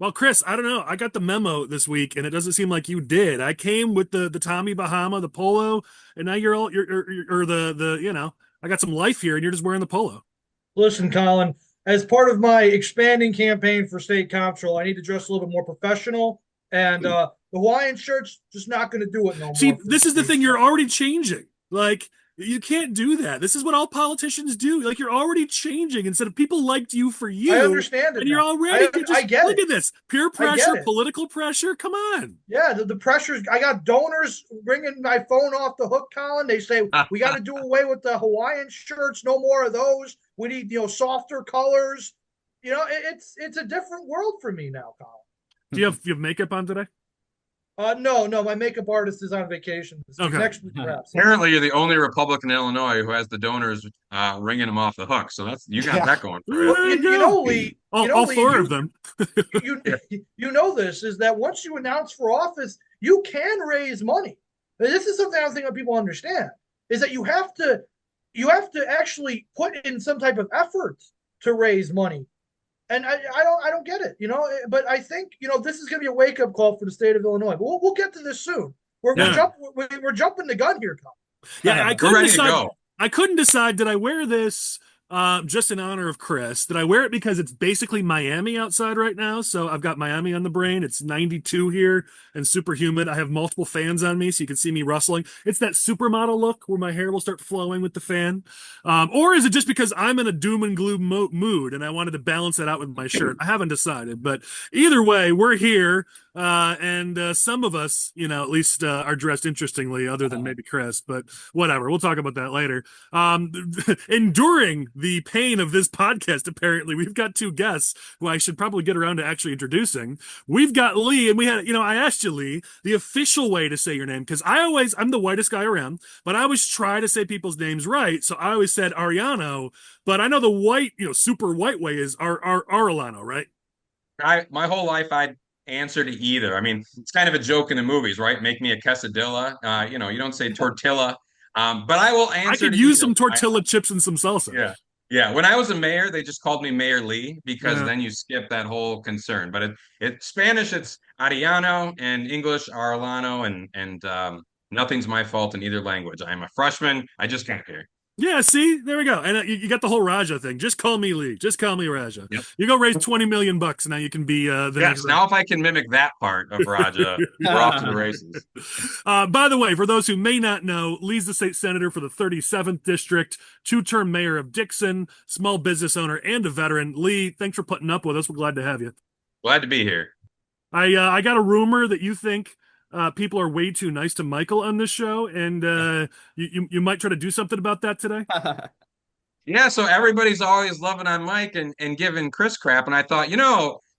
Well, Chris, I don't know. I got the memo this week, and it doesn't seem like you did. I came with the Tommy Bahama, the polo, and now you're all you're the I got some life here, and you're just wearing the polo. Listen, Collin, as part of my expanding campaign for state comptroller, I need to dress a little bit more professional. And the Hawaiian shirt's just not going to do it no See, more for this is the me. thing. You're already changing. Like, you can't do that. This is what all politicians do. Like, you're already changing. Instead of people liked you for I you, understand it and you're now. already I you're I just get look it. at this peer I get pressure, it. political pressure. Come on. Yeah, the pressures. I got donors ringing my phone off the hook, Collin. They say we got to do away with the Hawaiian shirts. No more of those. We need softer colors. It's a different world for me now, Collin. Do you have makeup on today? No, my makeup artist is on vacation this week. Okay. Next week, perhaps. Apparently, you're the only Republican in Illinois who has the donors ringing him off the hook. So you got Yeah. that going for you. Well, There you you go. know, Lee. All four of them. You you know this is that once you announce for office, you can raise money. This is something I don't think people understand. Is that you have to actually put in some type of effort to raise money, and I don't get it. But I think this is going to be a wake up call for the state of Illinois. But we'll get to this soon. We're we're, Yeah. jump, we're jumping the gun here, Colin. Yeah, I We're couldn't ready to decide. go. I couldn't decide. Did I wear this just in honor of Chris? Did I wear it because it's basically Miami outside right now? So I've got Miami on the brain. It's 92 here and super humid. I have multiple fans on me, so you can see me rustling. It's that supermodel look where my hair will start flowing with the fan. Or is it just because I'm in a doom and gloom mood and I wanted to balance it out with my shirt? I haven't decided, but either way, we're here. And some of us, at least are dressed interestingly, other than maybe Chris, but whatever. We'll talk about that later. Enduring the pain of this podcast, apparently, we've got two guests who I should probably get around to actually introducing. We've got Lee, and we had, I asked you, Lee, the official way to say your name, because I'm the whitest guy around, but I always try to say people's names right. So I always said Arellano, but I know the white, super white way is Arellano, right? My whole life, I'd answer to either. I mean, it's kind of a joke in the movies, right? Make me a quesadilla. You don't say tortilla. But I will I answer could to use either. some tortilla chips and some salsa. Yeah. Yeah. When I was a mayor, they just called me Mayor Lee because Yeah. then you skip that whole concern. But it Spanish, it's Arellano, and English, Arellano, and nothing's my fault in either language. I'm a freshman. I just got here. Yeah, see, there we go. And you got the whole Raja thing. Just call me Lee. Just call me Raja. Yep. You go raise 20 million bucks, and now you can be the Yes. next. Now, if I can mimic that part of Raja, we're off to the races. By the way, for those who may not know, Lee's the state senator for the 37th district, two-term mayor of Dixon, small business owner, and a veteran. Lee, thanks for putting up with us. We're glad to have you. Glad to be here. I got a rumor that you think people are way too nice to Michael on this show, and you might try to do something about that today. Yeah, so everybody's always loving on Mike and giving Chris crap, and I thought,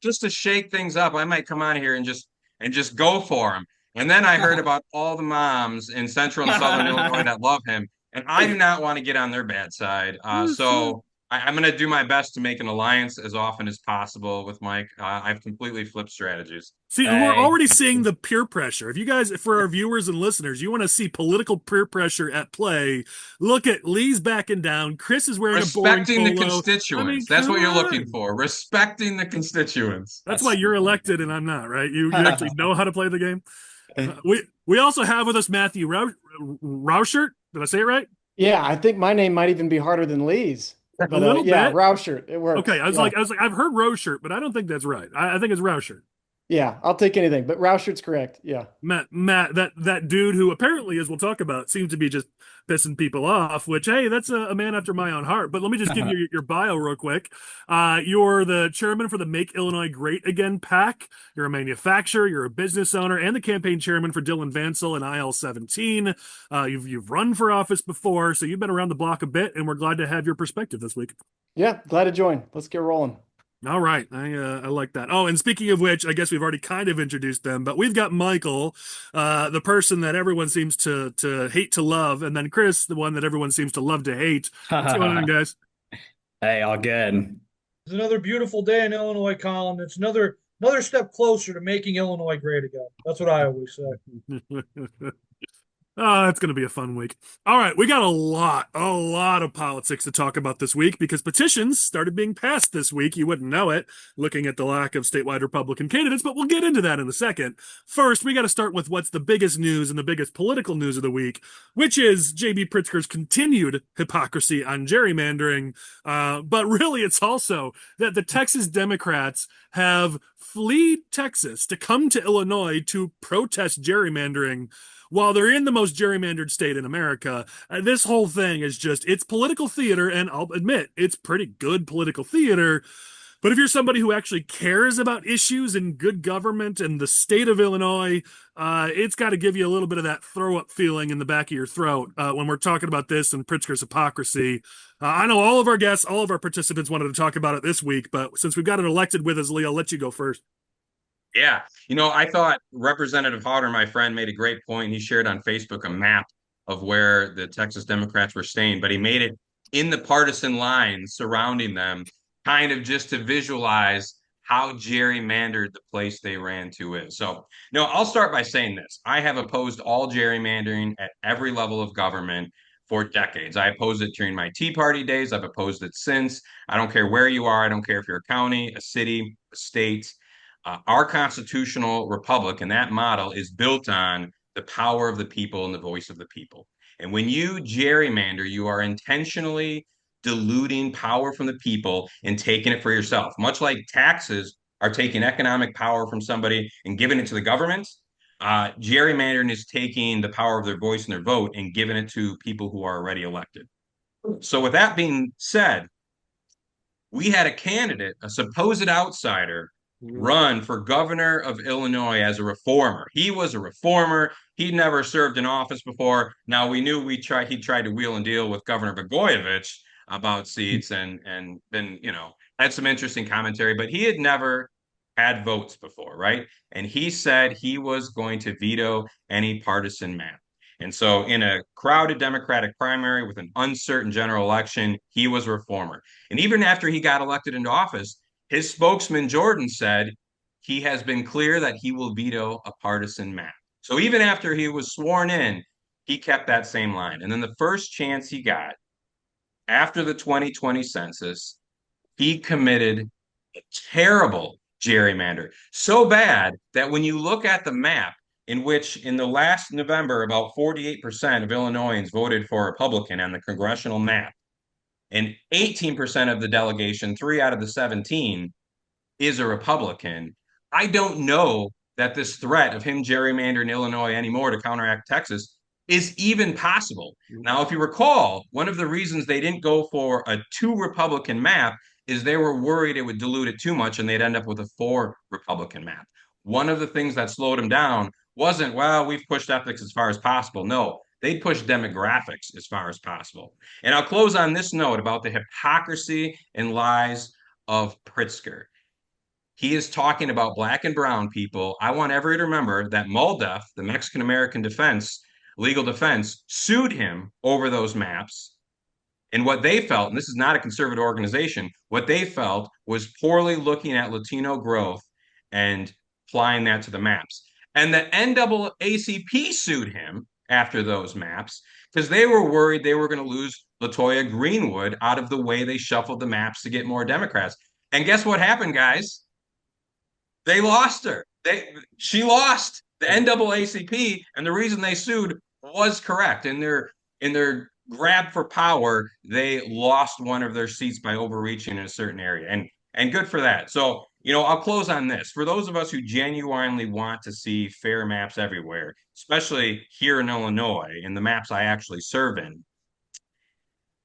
just to shake things up, I might come on here and just go for him. And then I heard about all the moms in Central and Southern Illinois that love him, and I do not want to get on their bad side. So I'm going to do my best to make an alliance as often as possible with Mike. I've completely flipped strategies. See, we're already seeing the peer pressure. If you guys, for our viewers and listeners, you want to see political peer pressure at play, look at Lee's backing down. Chris is wearing Respecting a the boring polo. constituents. That's what you're looking for. Respecting the constituents. That's why you're elected and I'm not, right? You actually know how to play the game. We also have with us Matthew Rauschert. Did I say it right? Yeah, I think my name might even be harder than Lee's. But A little yeah, bit. Rauschert. It works. Okay, I was like, I've heard Rauschert, but I don't think that's right. I think it's Rauschert. Yeah, I'll take anything, but Rauschert's correct. Yeah. Matt, that dude who apparently, as we'll talk about, seems to be just pissing people off, which, hey, that's a man after my own heart. But let me just give you your bio real quick. You're the chairman for the Make Illinois Great Again PAC. You're a manufacturer, you're a business owner, and the campaign chairman for Dylan Vansel in IL-17. You've run for office before, so you've been around the block a bit, and we're glad to have your perspective this week. Yeah, glad to join. Let's get rolling. All right. I like that. Oh, and speaking of which, I guess we've already kind of introduced them, but we've got Michael, the person that everyone seems to hate to love, and then Chris, the one that everyone seems to love to hate. What's going on, guys? Hey, all good. It's another beautiful day in Illinois, Collin. It's another step closer to making Illinois great again. That's what I always say. Oh, it's going to be a fun week. All right, we got a lot of politics to talk about this week because petitions started being passed this week. You wouldn't know it looking at the lack of statewide Republican candidates, but we'll get into that in a second. First, we got to start with what's the biggest news and the biggest political news of the week, which is JB Pritzker's continued hypocrisy on gerrymandering. But really, it's also that the Texas Democrats have fled Texas to come to Illinois to protest gerrymandering while they're in the most gerrymandered state in America. This whole thing is just, it's political theater, and I'll admit, it's pretty good political theater. But if you're somebody who actually cares about issues in good government and the state of Illinois, it's got to give you a little bit of that throw up feeling in the back of your throat when we're talking about this and Pritzker's hypocrisy. I know all of our guests, all of our participants wanted to talk about it this week, but since we've got an elected with us, Lee, I'll let you go first. Yeah. I thought Representative Hauter, my friend, made a great point. He shared on Facebook a map of where the Texas Democrats were staying, but he made it in the partisan lines surrounding them, kind of just to visualize how gerrymandered the place they ran to is. So, I'll start by saying this. I have opposed all gerrymandering at every level of government for decades. I opposed it during my Tea Party days. I've opposed it since. I don't care where you are. I don't care if you're a county, a city, a state. Our constitutional republic and that model is built on the power of the people and the voice of the people. And when you gerrymander, you are intentionally diluting power from the people and taking it for yourself. Much like taxes are taking economic power from somebody and giving it to the government, gerrymandering is taking the power of their voice and their vote and giving it to people who are already elected. So, with that being said, we had a candidate, a supposed outsider, run for governor of Illinois as a reformer. He was a reformer. He'd never served in office before. Now we knew he tried to wheel and deal with Governor Blagojevich about seats and then had some interesting commentary, but he had never had votes before, right? And he said he was going to veto any partisan map. And so, in a crowded Democratic primary with an uncertain general election, he was a reformer. And even after he got elected into office, his spokesman, Jordan, said he has been clear that he will veto a partisan map. So, even after he was sworn in, he kept that same line. And then, the first chance he got after the 2020 census, he committed a terrible gerrymander. So bad that when you look at the map, in which in the last November, about 48% of Illinoisans voted for Republican on the congressional map, and 18% of the delegation, 3 out of the 17, is a Republican. I don't know that this threat of him gerrymandering Illinois anymore to counteract Texas is even possible. Now, if you recall, one of the reasons they didn't go for a 2 Republican map is they were worried it would dilute it too much and they'd end up with a 4 Republican map. One of the things that slowed him down wasn't, well, we've pushed ethics as far as possible. No, they'd push demographics as far as possible. And I'll close on this note about the hypocrisy and lies of Pritzker. He is talking about black and brown people. I want everyone to remember that MALDEF, the Mexican American legal defense, sued him over those maps. And what they felt, and this is not a conservative organization, what they felt was poorly looking at Latino growth and applying that to the maps. And the NAACP sued him after those maps because they were worried they were going to lose LaToya Greenwood out of the way they shuffled the maps to get more Democrats. And guess what happened, guys? They lost her. She lost the NAACP, and the reason they sued was correct. In their grab for power, they lost one of their seats by overreaching in a certain area, and good for that. So, I'll close on this. For those of us who genuinely want to see fair maps everywhere, especially here in Illinois, in the maps I actually serve in,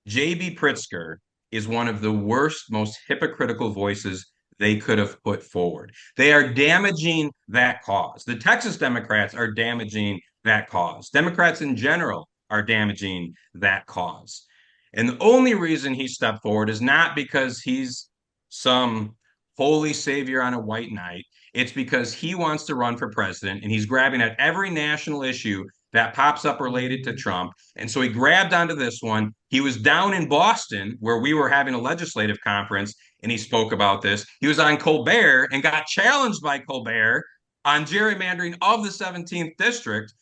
JB Pritzker is one of the worst, most hypocritical voices they could have put forward. They are damaging that cause. The Texas Democrats are damaging that cause. Democrats in general are damaging that cause. And the only reason he stepped forward is not because he's some holy savior on a white knight. It's because he wants to run for president and he's grabbing at every national issue that pops up related to Trump. And so he grabbed onto this one. He was down in Boston where we were having a legislative conference and he spoke about this. He was on Colbert and got challenged by Colbert on gerrymandering of the 17th district.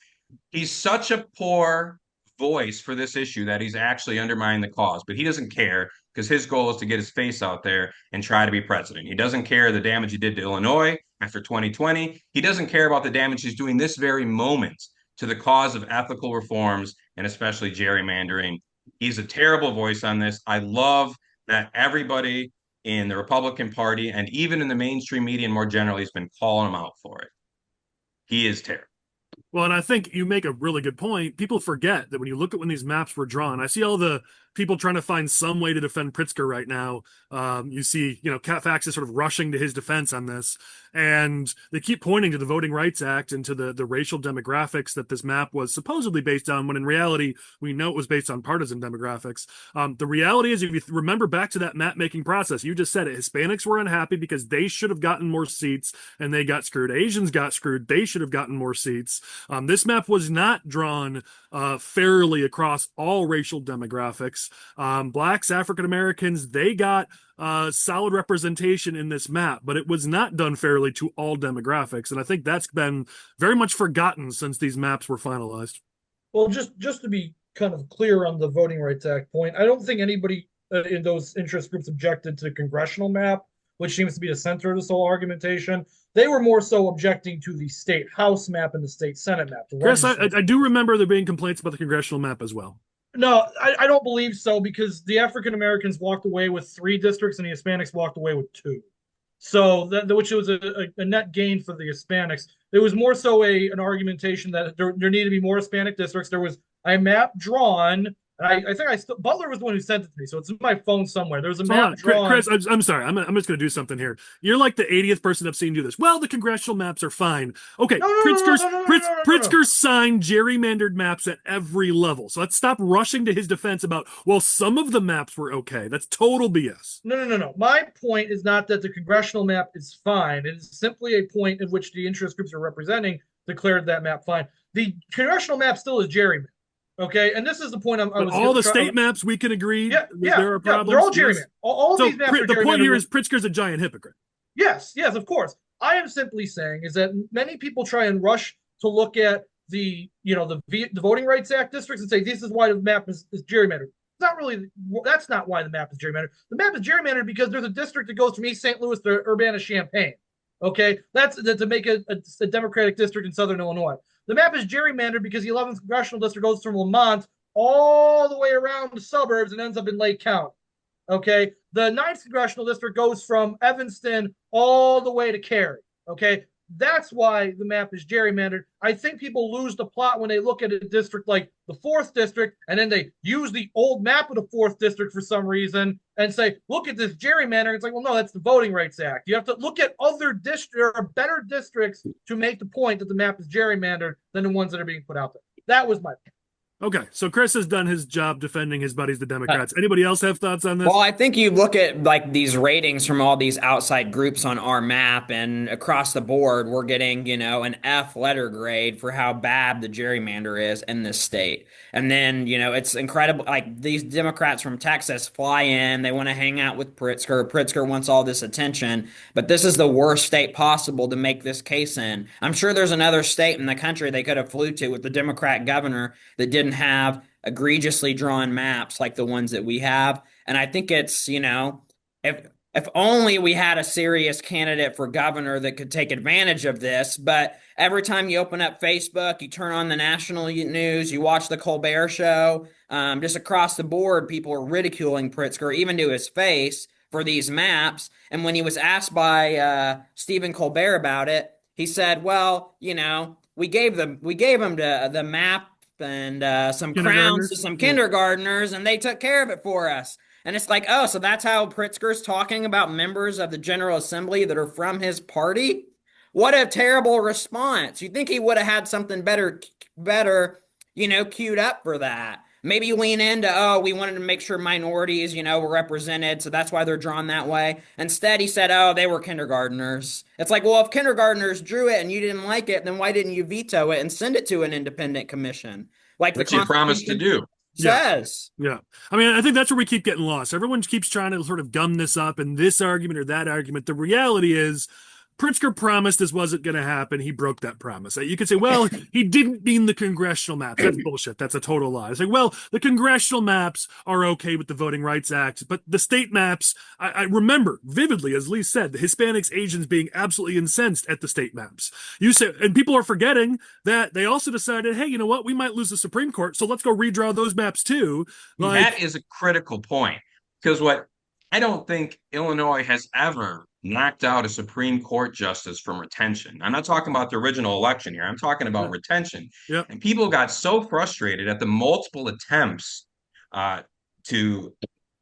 He's such a poor voice for this issue that he's actually undermining the cause, but he doesn't care because his goal is to get his face out there and try to be president. He doesn't care the damage he did to Illinois after 2020. He doesn't care about the damage he's doing this very moment to the cause of ethical reforms and especially gerrymandering. He's a terrible voice on this. I love that everybody in the Republican Party and even in the mainstream media and more generally has been calling him out for it. He is terrible. Well, and I think you make a really good point. People forget that when you look at when these maps were drawn, I see all the people trying to find some way to defend Pritzker right now. You see, Cat Fax is sort of rushing to his defense on this. And they keep pointing to the Voting Rights Act and to the racial demographics that this map was supposedly based on, when in reality, we know it was based on partisan demographics. The reality is, if you remember back to that map-making process, you just said it, Hispanics were unhappy because they should have gotten more seats and they got screwed. Asians got screwed. They should have gotten more seats. This map was not drawn fairly across all racial demographics. Blacks, African Americans, they got solid representation in this map, but it was not done fairly to all demographics. And I think that's been very much forgotten since these maps were finalized. Well, just to be kind of clear on the Voting Rights Act point, I don't think anybody in those interest groups objected to the congressional map, which seems to be the center of this whole argumentation. They were more so objecting to the state House map and the state Senate map. Chris, I do remember there being complaints about the congressional map as well. No, I don't believe so, because the African Americans walked away with 3 districts and the Hispanics walked away with 2. So, which was a net gain for the Hispanics. It was more so an argumentation that there needed to be more Hispanic districts. There was a map drawn. And I think Butler was the one who sent it to me, so it's in my phone somewhere. There was a map drawn. Chris, I'm sorry. I'm just going to do something here. You're like the 80th person I've seen do this. Well, the congressional maps are fine. Okay, Pritzker signed gerrymandered maps at every level. So let's stop rushing to his defense about, well, some of the maps were okay. That's total BS. No. My point is not that the congressional map is fine. It is simply a point in which the interest groups are representing declared that map fine. The congressional map still is gerrymandered. Okay, and this is the point I was. All the state maps, we can agree. There are problems. They're all gerrymandered. All these maps are gerrymandered. The point here is Pritzker's a giant hypocrite. Yes, of course. I am simply saying is that many people try and rush to look at the Voting Rights Act districts and say this is why the map is gerrymandered. It's not really. That's not why the map is gerrymandered. The map is gerrymandered because there's a district that goes from East St. Louis to Urbana-Champaign. Okay, that's to make a Democratic district in Southern Illinois. The map is gerrymandered because the 11th congressional district goes from Lamont all the way around the suburbs and ends up in Lake County. Okay, the 9th congressional district goes from Evanston all the way to Cary. Okay, that's why the map is gerrymandered. I think people lose the plot when they look at a district like the 4th district and then they use the old map of the 4th district for some reason and say, look at this gerrymander. It's like, well, no, that's the Voting Rights Act. You have to look at other districts or better districts to make the point that the map is gerrymandered than the ones that are being put out there. That was my point. Okay, so Chris has done his job defending his buddies, the Democrats. Anybody else have thoughts on this? Well, I think you look at like these ratings from all these outside groups on our map, and across the board, we're getting, an F letter grade for how bad the gerrymander is in this state. And then, it's incredible. Like these Democrats from Texas fly in, they want to hang out with Pritzker. Pritzker wants all this attention, but this is the worst state possible to make this case in. I'm sure there's another state in the country they could have flew to with the Democrat governor that didn't have egregiously drawn maps like the ones that we have. And I think it's, if only we had a serious candidate for governor that could take advantage of this. But every time you open up Facebook, you turn on the national news, you watch the Colbert show, just across the board, people are ridiculing Pritzker, even to his face, for these maps. And when he was asked by Stephen Colbert about it, he said, well, we gave him the map and some crowns to some kindergartners, and they took care of it for us. And it's like, oh, so that's how Pritzker's talking about members of the General Assembly that are from his party? What a terrible response. You think he would have had something better, queued up for that. Maybe lean into, we wanted to make sure minorities, were represented, so that's why they're drawn that way. Instead, he said, they were kindergartners. It's like, well, if kindergartners drew it and you didn't like it, then why didn't you veto it and send it to an independent commission? Like which you promised to do. Says. Yeah. I mean, I think that's where we keep getting lost. Everyone keeps trying to sort of gum this up and this argument or that argument. The reality is, Pritzker promised this wasn't going to happen. He broke that promise. You could say, well, he didn't mean the congressional maps. That's bullshit. That's a total lie. It's like, well, the congressional maps are okay with the Voting Rights Act, but the state maps, I remember vividly, as Lee said, the Hispanics, Asians being absolutely incensed at the state maps. You said, and people are forgetting that they also decided, hey, you know what? We might lose the Supreme Court, so let's go redraw those maps too. Like, that is a critical point, because what I don't think Illinois has ever knocked out a Supreme Court justice from retention. I'm not talking about the original election here. I'm talking about retention. Yep. And people got so frustrated at the multiple attempts to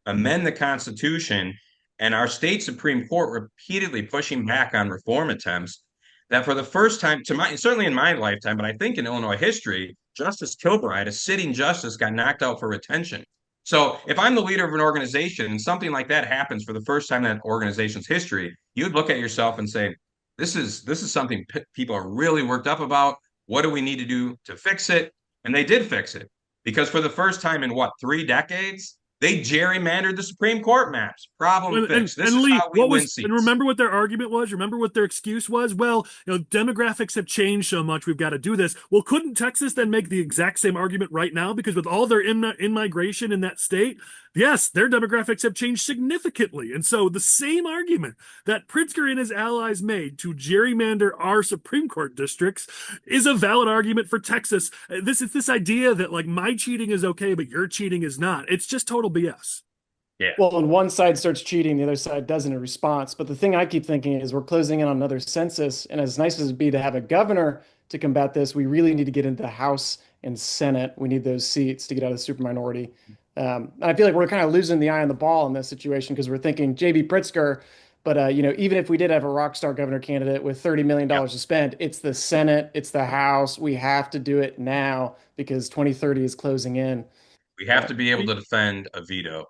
amend the Constitution and our state Supreme Court repeatedly pushing back on reform attempts that for the first time, certainly in my lifetime, but I think in Illinois history, Justice Kilbride, a sitting justice, got knocked out for retention. So if I'm the leader of an organization and something like that happens for the first time in that organization's history, you'd look at yourself and say, this is something people are really worked up about. What do we need to do to fix it? And they did fix it, because for the first time in 3 decades, they gerrymandered the Supreme Court maps. Problem fixed. This is Lee, how we win seats. And remember what their argument was? Remember what their excuse was? Well, demographics have changed so much, we've got to do this. Well, couldn't Texas then make the exact same argument right now? Because with all their in-migration in that state, yes, their demographics have changed significantly. And so the same argument that Pritzker and his allies made to gerrymander our Supreme Court districts is a valid argument for Texas. This idea that like my cheating is okay, but your cheating is not. It's just total BS. Yeah. Well, when one side starts cheating, the other side doesn't in response. But the thing I keep thinking is we're closing in on another census. And as nice as it'd be to have a governor to combat this, we really need to get into the House and Senate. We need those seats to get out of the superminority. And I feel like we're kind of losing the eye on the ball in this situation because we're thinking JB Pritzker. But, even if we did have a rock star governor candidate with $30 million to spend, it's the Senate, it's the House. We have to do it now because 2030 is closing in. We have to be able to defend a veto.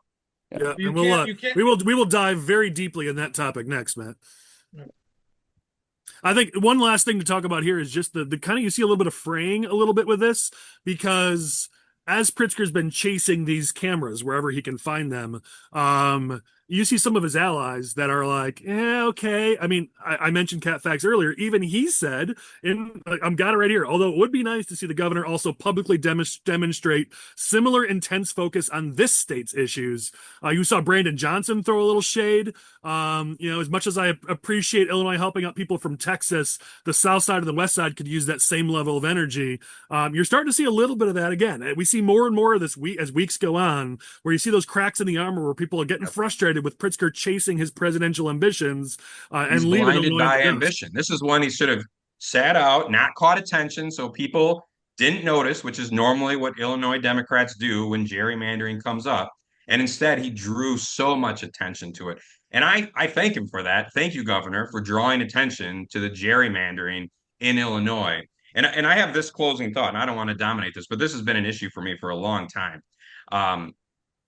Yeah, and we will dive very deeply in that topic next, Matt. I think one last thing to talk about here is just the kind of, you see a little bit of fraying a little bit with this, because as Pritzker's been chasing these cameras wherever he can find them, you see some of his allies that are like, yeah, okay. I mean, I mentioned Cat Facts earlier. Even he said, I've got it right here, although it would be nice to see the governor also publicly demonstrate similar intense focus on this state's issues. You saw Brandon Johnson throw a little shade. As much as I appreciate Illinois helping out people from Texas, the South side and the West side could use that same level of energy. You're starting to see a little bit of that again. We see more and more of this as weeks go on, where you see those cracks in the armor where people are getting frustrated with Pritzker chasing his presidential ambitions and leaving blinded by ambition. This is one he should have sat out, not caught attention, so people didn't notice, which is normally what Illinois Democrats do when gerrymandering comes up. And instead, he drew so much attention to it. And I thank him for that. Thank you, Governor, for drawing attention to the gerrymandering in Illinois. And I have this closing thought, and I don't want to dominate this, but this has been an issue for me for a long time.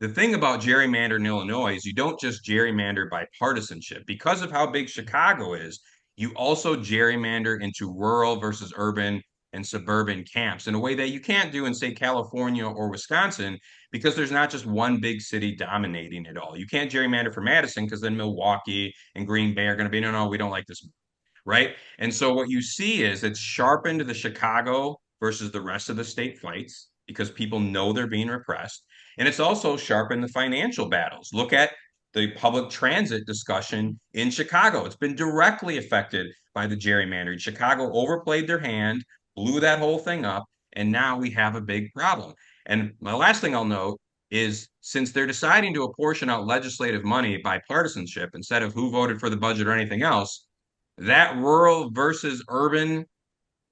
The thing about gerrymander in Illinois is you don't just gerrymander by partisanship. Because of how big Chicago is, you also gerrymander into rural versus urban and suburban camps in a way that you can't do in, say, California or Wisconsin, because there's not just one big city dominating it all. You can't gerrymander for Madison because then Milwaukee and Green Bay are going to be, no, we don't like this, right? And so what you see is it's sharpened the Chicago versus the rest of the state fights because people know they're being repressed. And it's also sharpened the financial battles. Look at the public transit discussion in Chicago. It's been directly affected by the gerrymandering. Chicago overplayed their hand, blew that whole thing up, and now we have a big problem. And my last thing I'll note is, since they're deciding to apportion out legislative money by partisanship instead of who voted for the budget or anything else, that rural versus urban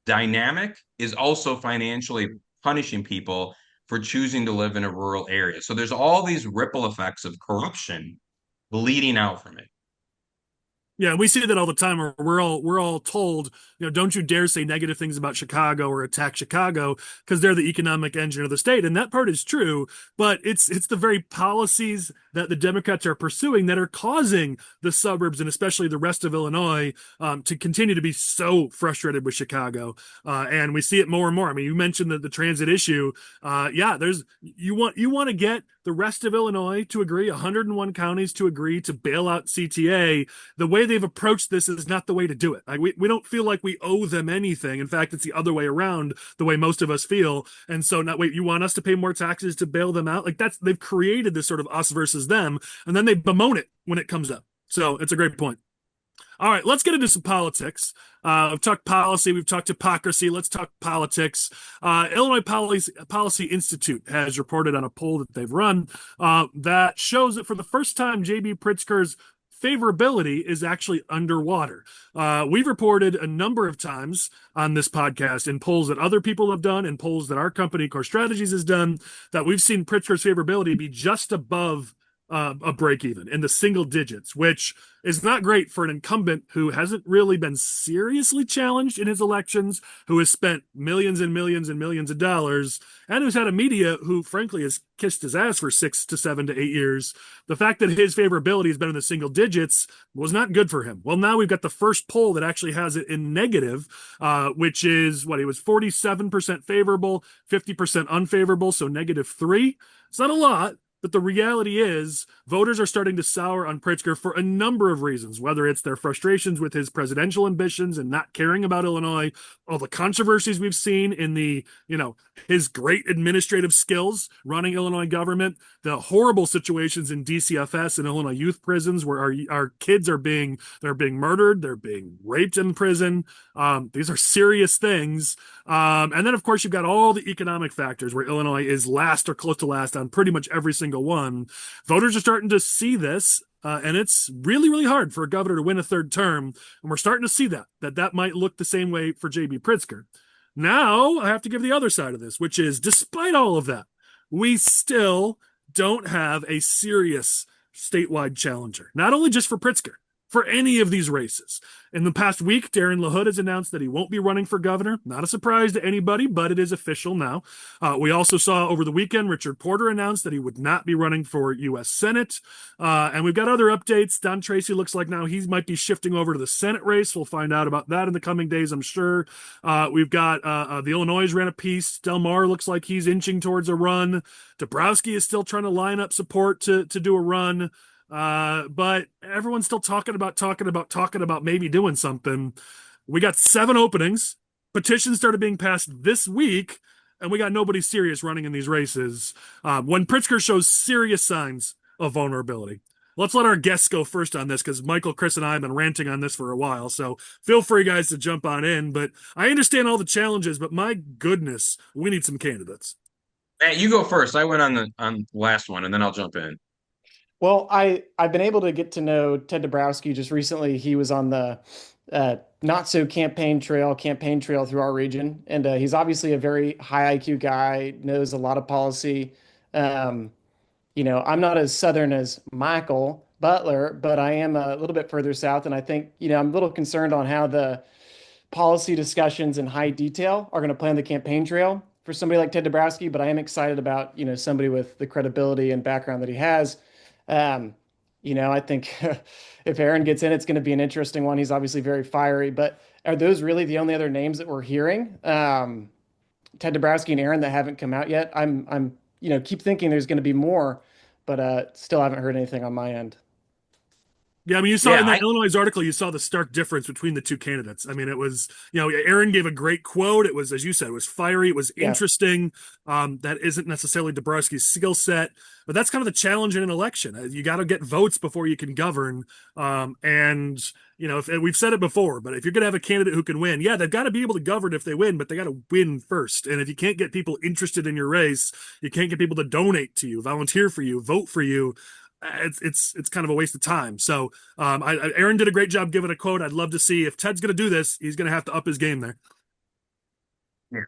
dynamic is also financially punishing people for choosing to live in a rural area. So there's all these ripple effects of corruption bleeding out from it. Yeah, we see that all the time. We're all told, don't you dare say negative things about Chicago or attack Chicago because they're the economic engine of the state, and that part is true. But it's the very policies that the Democrats are pursuing that are causing the suburbs and especially the rest of Illinois to continue to be so frustrated with Chicago. And we see it more and more. I mean, you mentioned the transit issue. You want to get the rest of Illinois to agree, 101 counties to agree to bail out CTA. The way they've approached this is not the way to do it. Like, we don't feel like we owe them anything. In fact, it's the other way around, the way most of us feel. And so, not wait, you want us to pay more taxes to bail them out? Like, they've created this sort of us versus them, and then they bemoan it when it comes up. So it's a great point. All right, let's get into some politics. We've talked policy, we've talked hypocrisy. Let's talk politics. Illinois Policy Institute has reported on a poll that they've run that shows that for the first time, JB Pritzker's favorability is actually underwater. We've reported a number of times on this podcast in polls that other people have done and polls that our company, Core Strategies, has done, that we've seen Pritzker's favorability be just above a break even in the single digits, which is not great for an incumbent who hasn't really been seriously challenged in his elections, who has spent millions and millions and millions of dollars, and who's had a media who, frankly, has kissed his ass for 6 to 7 to 8 years. The fact that his favorability has been in the single digits was not good for him. Well, now we've got the first poll that actually has it in negative, which is what, he was 47% favorable, 50% unfavorable, so -3. It's not a lot. But the reality is, voters are starting to sour on Pritzker for a number of reasons, whether it's their frustrations with his presidential ambitions and not caring about Illinois, all the controversies we've seen in his great administrative skills running Illinois government, the horrible situations in DCFS and Illinois youth prisons where our kids they're being murdered, they're being raped in prison. These are serious things. And then, of course, you've got all the economic factors where Illinois is last or close to last on pretty much every single one. Voters are starting to see this, and it's really, really hard for a governor to win a third term. And we're starting to see that might look the same way for JB Pritzker. Now, I have to give the other side of this, which is, despite all of that, we still don't have a serious statewide challenger, not only just for Pritzker, for any of these races. In the past week, Darren LaHood has announced that he won't be running for governor. Not a surprise to anybody, but it is official now. We also saw over the weekend, Richard Porter announced that he would not be running for U.S. Senate. And we've got other updates. Don Tracy looks like now he might be shifting over to the Senate race. We'll find out about that in the coming days, I'm sure. We've got the Illinois ran a piece. Del Mar looks like he's inching towards a run. Dabrowski is still trying to line up support to do a run. But everyone's still talking about maybe doing something. We got 7 openings. Petitions started being passed this week, and we got nobody serious running in these races. When Pritzker shows serious signs of vulnerability. Let's let our guests go first on this, because Michael, Chris, and I have been ranting on this for a while. So feel free, guys, to jump on in. But I understand all the challenges, but my goodness, we need some candidates. Hey, you go first. I went on the last one, and then I'll jump in. Well, I've been able to get to know Ted Dabrowski just recently. He was on the not so campaign trail through our region, and he's obviously a very high IQ guy, knows a lot of policy. I'm not as southern as Michael Butler, but I am a little bit further south, and I think I'm a little concerned on how the policy discussions in high detail are going to play on the campaign trail for somebody like Ted Dabrowski. But I am excited about somebody with the credibility and background that he has. I think if Aaron gets in, it's going to be an interesting one. He's obviously very fiery, but are those really the only other names that we're hearing? Ted Dabrowski and Aaron that haven't come out yet. I'm keep thinking there's going to be more, but still haven't heard anything on my end. Yeah, I mean, you saw in that Illinois article, you saw the stark difference between the two candidates. I mean, it was, Aaron gave a great quote. It was, as you said, it was fiery. It was interesting. That isn't necessarily Dabrowski's skill set, but that's kind of the challenge in an election. You got to get votes before you can govern. If we've said it before, but if you're going to have a candidate who can win, they've got to be able to govern if they win, but they got to win first. And if you can't get people interested in your race, you can't get people to donate to you, volunteer for you, vote for you. It's kind of a waste of time. So Aaron did a great job giving a quote. I'd love to see if Ted's going to do this, he's going to have to up his game there. Yeah.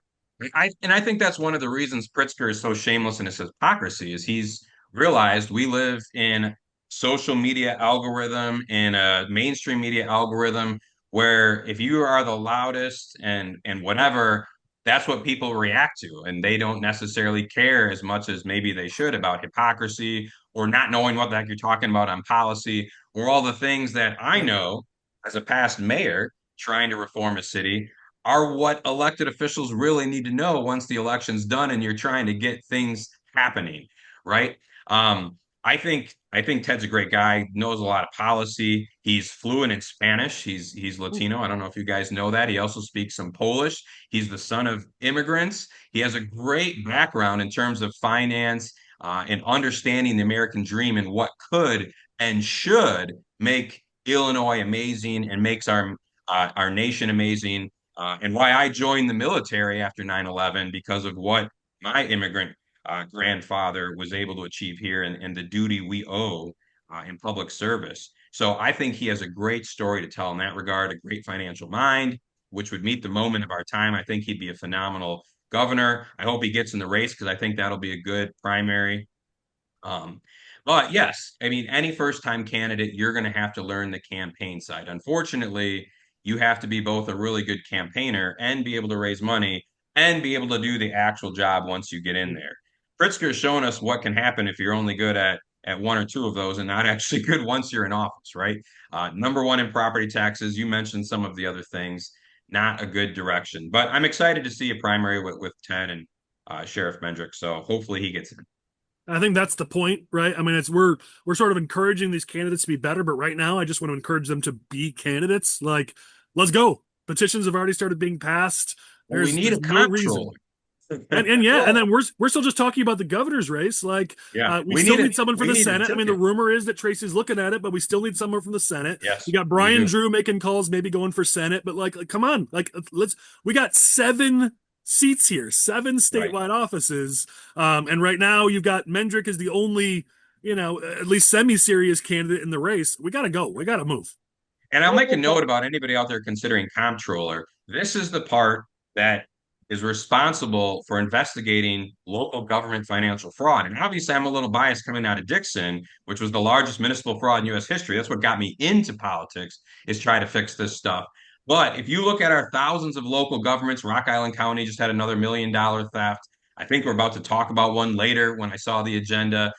I think that's one of the reasons Pritzker is so shameless in his hypocrisy is he's realized we live in social media algorithm, in a mainstream media algorithm, where if you are the loudest and whatever, that's what people react to. And they don't necessarily care as much as maybe they should about hypocrisy or not knowing what the heck you're talking about on policy, or all the things that I know as a past mayor trying to reform a city are what elected officials really need to know once the election's done and you're trying to get things happening, right? I think Ted's a great guy, knows a lot of policy. He's fluent in Spanish. He's Latino. I don't know if you guys know that. He also speaks some Polish. He's the son of immigrants. He has a great background in terms of finance and understanding the American dream and what could and should make Illinois amazing and makes our nation amazing. And why I joined the military after 9/11 because of what my immigrant grandfather was able to achieve here and the duty we owe in public service. So I think he has a great story to tell in that regard, a great financial mind, which would meet the moment of our time. I think he'd be a phenomenal governor. I hope he gets in the race because I think that'll be a good primary. Um, but yes, I mean, any first time candidate, you're going to have to learn the campaign side. Unfortunately, you have to be both a really good campaigner and be able to raise money and be able to do the actual job once you get in there. Pritzker's shown us what can happen if you're only good at one or two of those and not actually good once you're in office, right? Number one in property taxes. You mentioned some of the other things, not a good direction. But I'm excited to see a primary with Ted and Sheriff Mendrick. So hopefully he gets in. I think that's the point, right? I mean, we're sort of encouraging these candidates to be better, but right now I just want to encourage them to be candidates. Like, let's go. Petitions have already started being passed. Well, we need a no reason. comptroller. And yeah, and then we're still just talking about the governor's race. Like, Yeah, we still need someone for we the need a Senate. I mean, the ticket. rumor is that Tracy's looking at it, but we still need someone from the Senate. Yes, You got we Brian do. Drew making calls, maybe going for Senate, but like come on, like we got 7 seats here, 7 Right. statewide offices, and right now you've got Mendrick is the only, at least semi-serious candidate in the race. We got to go. We got to move. And I'll make a note about anybody out there considering comptroller. This is the part that is responsible for investigating local government financial fraud. And obviously, I'm a little biased coming out of Dixon, which was the largest municipal fraud in U.S. history. That's what got me into politics, is try to fix this stuff. But if you look at our thousands of local governments, Rock Island County just had another $1 million theft. I think we're about to talk about one later when I saw the agenda.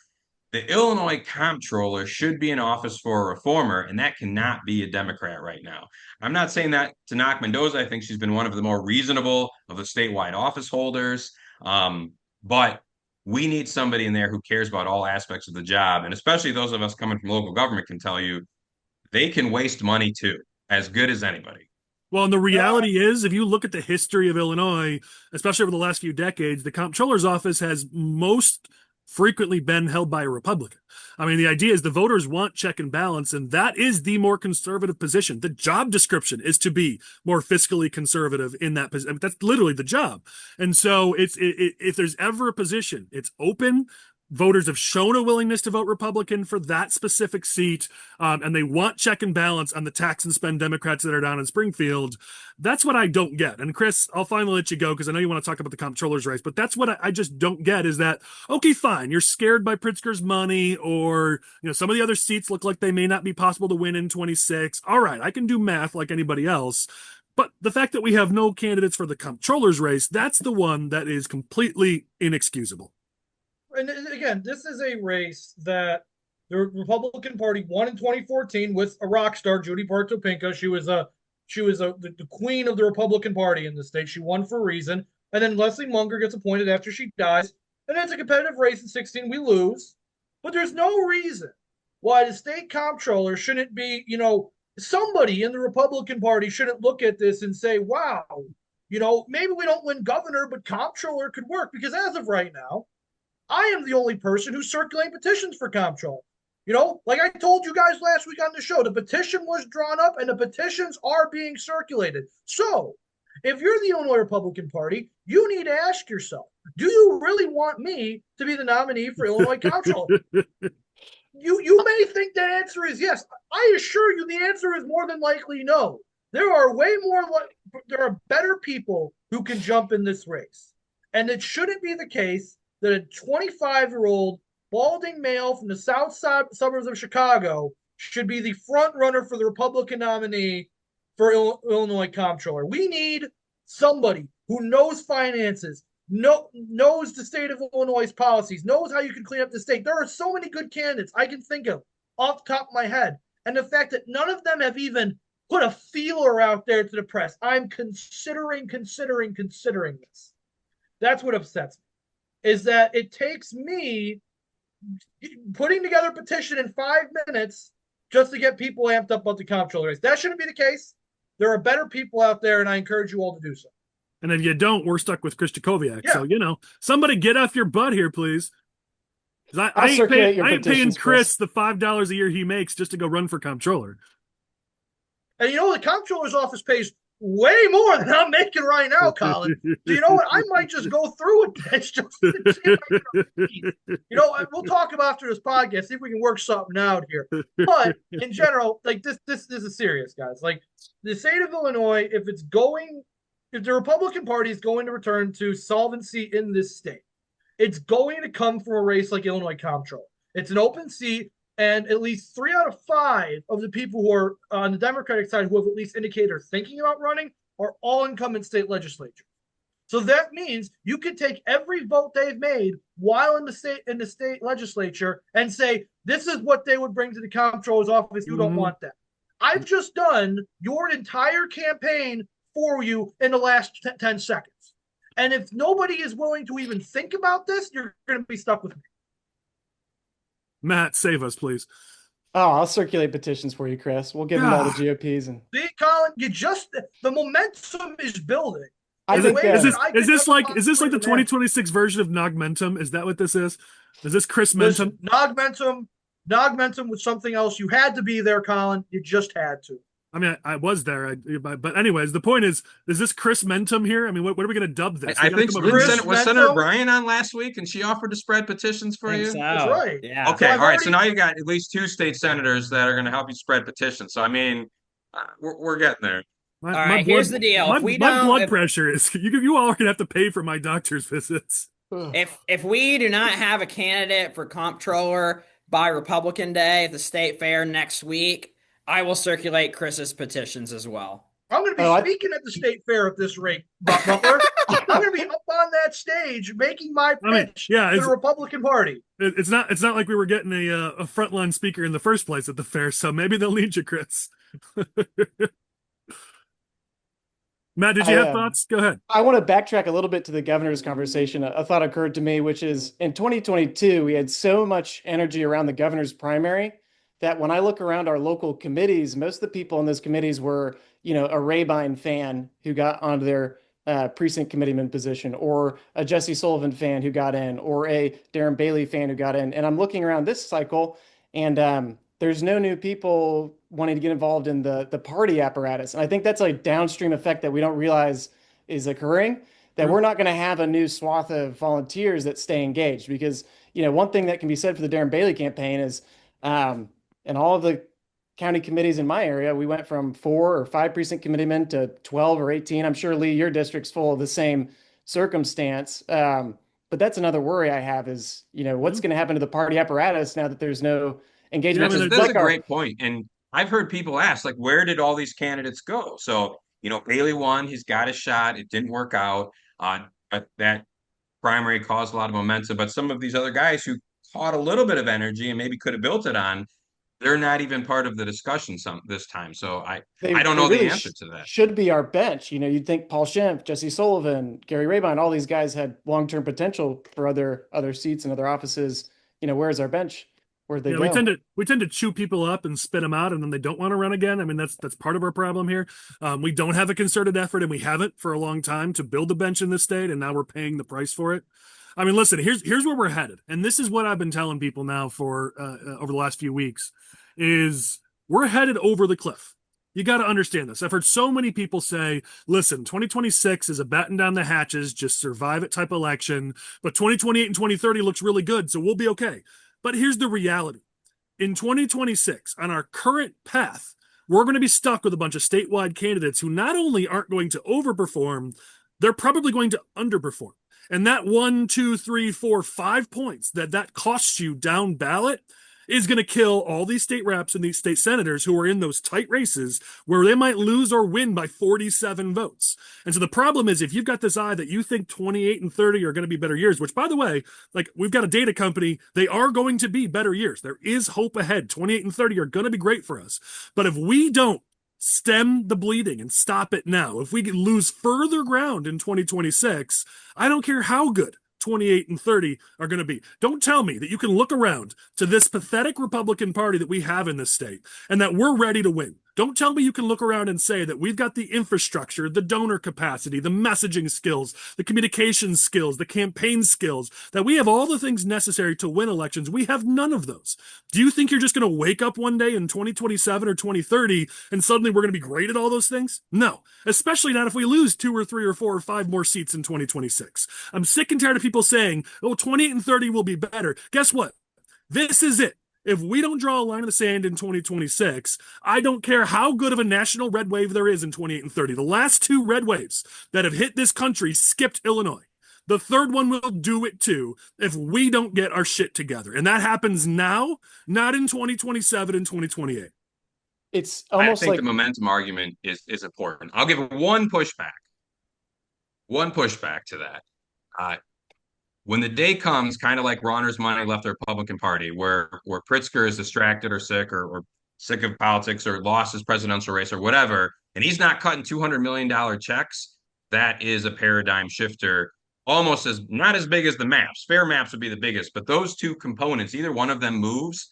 The Illinois comptroller should be in office for a reformer, and that cannot be a Democrat right now. I'm not saying that to knock Mendoza. I think she's been one of the more reasonable of the statewide office holders. But we need somebody in there who cares about all aspects of the job. And especially those of us coming from local government can tell you they can waste money too, as good as anybody. Well, and the reality is, if you look at the history of Illinois, especially over the last few decades, the comptroller's office has most frequently been held by a Republican. I mean, the idea is the voters want check and balance, and that is the more conservative position. The job description is to be more fiscally conservative in that position. I mean, that's literally the job. And so if there's ever a position, it's open. Voters have shown a willingness to vote Republican for that specific seat, and they want check and balance on the tax and spend Democrats that are down in Springfield. That's what I don't get. And Chris, I'll finally let you go because I know you want to talk about the comptroller's race, but that's what I just don't get is that, okay, fine, you're scared by Pritzker's money, or some of the other seats look like they may not be possible to win in 26. All right, I can do math like anybody else. But the fact that we have no candidates for the comptroller's race, that's the one that is completely inexcusable. And again, this is a race that the Republican Party won in 2014 with a rock star, Judy Bartopinka. She was the queen of the Republican Party in the state. She won for a reason. And then Leslie Munger gets appointed after she dies. And it's a competitive race in 16. We lose. But there's no reason why the state comptroller shouldn't be, somebody in the Republican Party shouldn't look at this and say, wow, maybe we don't win governor, but comptroller could work. Because as of right now, I am the only person who's circulating petitions for comptroller. Like I told you guys last week on the show, the petition was drawn up and the petitions are being circulated. So if you're the Illinois Republican Party, you need to ask yourself, do you really want me to be the nominee for Illinois comptroller? You may think the answer is yes. I assure you the answer is more than likely no. There are there are better people who can jump in this race. And it shouldn't be the case that a 25-year-old balding male from the south side suburbs of Chicago should be the front runner for the Republican nominee for Illinois comptroller. We need somebody who knows finances, knows the state of Illinois' policies, knows how you can clean up the state. There are so many good candidates I can think of off the top of my head. And the fact that none of them have even put a feeler out there to the press. I'm considering this. That's what upsets me. Is that it takes me putting together a petition in 5 minutes just to get people amped up about the comptroller race. That shouldn't be the case. There are better people out there, and I encourage you all to do so. And if you don't, we're stuck with Chris Jackowiak. Yeah. So, somebody get off your butt here, please. I'll circulate your I ain't paying petitions, Chris the $5 a year he makes just to go run for comptroller. And the comptroller's office pays way more than I'm making right now, Collin. So you know what? I might just go through with this just to see if I can we'll talk about after this podcast, see if we can work something out here. But in general, like this is serious, guys. Like the state of Illinois, if the Republican Party is going to return to solvency in this state, it's going to come from a race like Illinois Comptroller. It's an open seat. And at least 3 out of 5 of the people who are on the Democratic side who have at least indicated are thinking about running are all incumbent state legislatures. So that means you could take every vote they've made while in the state legislature and say, this is what they would bring to the comptroller's office. You don't want that. I've just done your entire campaign for you in the last 10 seconds. And if nobody is willing to even think about this, you're going to be stuck with me. Matt, save us, please. Oh, I'll circulate petitions for you, Chris. We'll give them all the GOPs. And see, Collin, the momentum is building. Is this like the 2026 version of Nogmentum? Is that what this is? Is this Chris Mentum? Nogmentum was something else. You had to be there, Collin. You just had to. I mean, I was there, but anyways, the point is this Chris Mentum here? I mean, what are we going to dub this? I think was Senator Bryan on last week, and she offered to spread petitions for you. So. That's right. Yeah. Okay. All right. So now you got at least 2 state senators that are going to help you spread petitions. So I mean, we're getting there. All right. Here's the deal. My blood pressure is you all are going to have to pay for my doctor's visits. If we do not have a candidate for comptroller by Republican Day at the state fair next week, I will circulate Chris's petitions as well. I'm going to be speaking at the state fair at this rate, Butler. I'm going to be up on that stage making my pitch to the Republican Party. It's not like we were getting a frontline speaker in the first place at the fair, so maybe they'll need you, Chris. Matt, did you have thoughts? Go ahead. I want to backtrack a little bit to the governor's conversation. A thought occurred to me, which is in 2022, we had so much energy around the governor's primary that when I look around our local committees, most of the people in those committees were, a Rhyne fan who got onto their precinct committeeman position, or a Jesse Sullivan fan who got in, or a Darren Bailey fan who got in. And I'm looking around this cycle, and there's no new people wanting to get involved in the party apparatus. And I think that's a downstream effect that we don't realize is occurring, that we're not going to have a new swath of volunteers that stay engaged. Because, one thing that can be said for the Darren Bailey campaign is, and all of the county committees in my area, we went from 4 or 5 precinct committeemen to 12 or 18. I'm sure, Lee, your district's full of the same circumstance. But that's another worry I have is, what's going to happen to the party apparatus now that there's no engagement? That's a great point. And I've heard people ask, like, where did all these candidates go? So, Bailey won. He's got a shot. It didn't work out. But that primary caused a lot of momentum. But some of these other guys who caught a little bit of energy and maybe could have built it on, they're not even part of the discussion this time. So I don't know the answer to that. Should be our bench. You'd think Paul Schimpf, Jesse Sullivan, Gary Raybein, all these guys had long-term potential for other seats and other offices. Where's our bench? Where'd they go? We tend to chew people up and spit them out, and then they don't want to run again. I mean, that's part of our problem here. We don't have a concerted effort, and we haven't for a long time to build a bench in this state, and now we're paying the price for it. I mean, listen, here's where we're headed. And this is what I've been telling people now for over the last few weeks is we're headed over the cliff. You got to understand this. I've heard so many people say, listen, 2026 is a batten down the hatches, just survive it type election. But 2028 and 2030 looks really good, so we'll be okay. But here's the reality. In 2026, on our current path, we're going to be stuck with a bunch of statewide candidates who not only aren't going to overperform, they're probably going to underperform. And that 1, 2, 3, 4, 5 points that costs you down ballot is going to kill all these state reps and these state senators who are in those tight races where they might lose or win by 47 votes. And so the problem is if you've got this eye that you think 28 and 30 are going to be better years, which by the way, like we've got a data company, they are going to be better years. There is hope ahead. 28 and 30 are going to be great for us. But if we don't stem the bleeding and stop it now, if we lose further ground in 2026, I don't care how good 28 and 30 are going to be. Don't tell me that you can look around to this pathetic Republican Party that we have in this state and that we're ready to win. Don't tell me you can look around and say that we've got the infrastructure, the donor capacity, the messaging skills, the communication skills, the campaign skills, that we have all the things necessary to win elections. We have none of those. Do you think you're just going to wake up one day in 2027 or 2030 and suddenly we're going to be great at all those things? No, especially not if we lose 2 or 3 or 4 or 5 more seats in 2026. I'm sick and tired of people saying, oh, 28 and 30 will be better. Guess what? This is it. If we don't draw a line in the sand in 2026, I don't care how good of a national red wave there is in 28 and 30. The last 2 red waves that have hit this country skipped Illinois. The third one will do it too if we don't get our shit together. And that happens now, not in 2027 and 2028. It's almost I think like the momentum argument is important. I'll give one pushback. One pushback to that. When the day comes, kind of like Ronner's money left the Republican Party, where Pritzker is distracted or sick or sick of politics or lost his presidential race or whatever, and he's not cutting $200 million checks, that is a paradigm shifter, almost as not as big as the maps. Fair maps would be the biggest, but those 2 components, either one of them moves,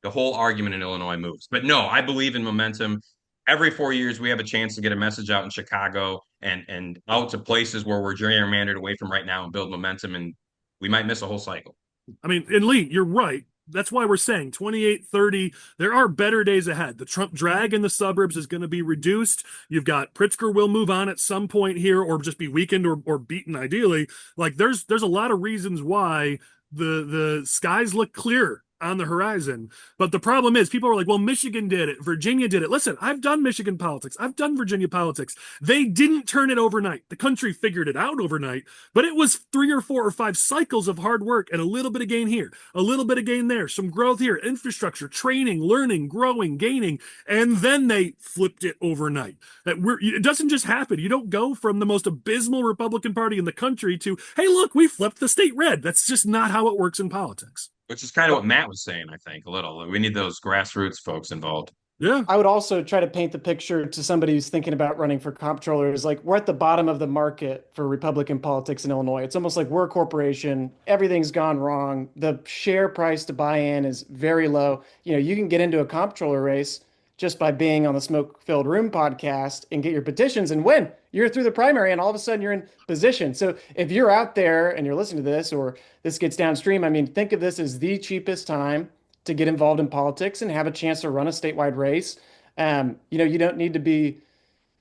the whole argument in Illinois moves. But no, I believe in momentum. Every 4 years, we have a chance to get a message out in Chicago and out to places where we're gerrymandered away from right now and build momentum, and we might miss a whole cycle. I mean, and Lee, you're right. That's why we're saying 28, 30. There are better days ahead. The Trump drag in the suburbs is going to be reduced. You've got Pritzker will move on at some point here or just be weakened or beaten ideally. Like there's a lot of reasons why the skies look clear on the horizon. But the problem is people are like, well, Michigan did it. Virginia did it. Listen, I've done Michigan politics. I've done Virginia politics. They didn't turn it overnight. The country figured it out overnight, but it was 3 or 4 or 5 cycles of hard work and a little bit of gain here, a little bit of gain there, some growth here, infrastructure, training, learning, growing, gaining, and then they flipped it overnight. It doesn't just happen. You don't go from the most abysmal Republican Party in the country to, hey, look, we flipped the state red. That's just not how it works in politics. Which is kind of what Matt was saying, I think, a little. We need those grassroots folks involved. Yeah. I would also try to paint the picture to somebody who's thinking about running for comptroller is like we're at the bottom of the market for Republican politics in Illinois. It's almost like we're a corporation. Everything's gone wrong. The share price to buy in is very low. You know, you can get into a comptroller race just by being on the Smoke Filled Room podcast and get your petitions and win. You're through the primary and all of a sudden you're in position. So if you're out there and you're listening to this or this gets downstream, I mean, think of this as the cheapest time to get involved in politics and have a chance to run a statewide race. You know, you don't need to be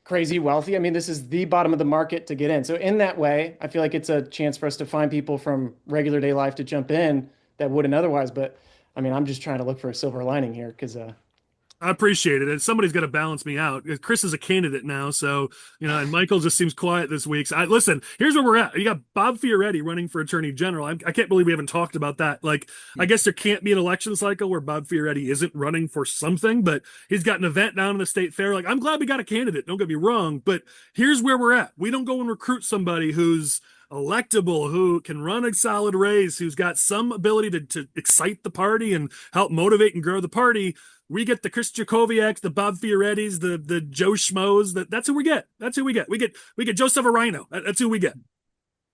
crazy wealthy. I mean, this is the bottom of the market to get in. So in that way, I feel like it's a chance for us to find people from regular day life to jump in that wouldn't otherwise. But I mean, I'm just trying to look for a silver lining here because I appreciate it. And somebody's got to balance me out. Chris is a candidate now. So, you know, and Michael just seems quiet this week. So listen, here's where we're at. You got Bob Fioretti running for attorney general. I can't believe we haven't talked about that. Like, I guess there can't be an election cycle where Bob Fioretti isn't running for something, but he's got an event down in the state fair. Like, I'm glad we got a candidate. Don't get me wrong, but here's where we're at. We don't go and recruit somebody who's electable, who can run a solid race, who's got some ability to excite the party and help motivate and grow the party. We get the Chris Jackowiaks, the Bob Fiorettis, the Joe Schmoes. That's who we get. That's who we get. We get Joseph Arellano. That's who we get.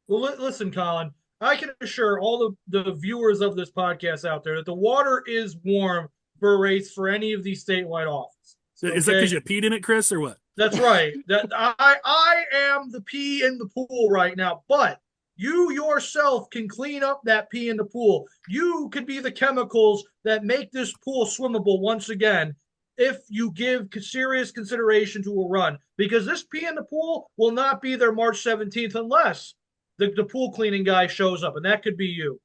Well, listen, Collin, I can assure all the viewers of this podcast out there that the water is warm for a race for any of these statewide offices. Okay? Is that because you peed in it, Chris, or what? That's right. That I am the pee in the pool right now, but you yourself can clean up that pee in the pool. You could be the chemicals that make this pool swimmable once again if you give serious consideration to a run, because this pee in the pool will not be there March 17th unless the pool cleaning guy shows up, and that could be you.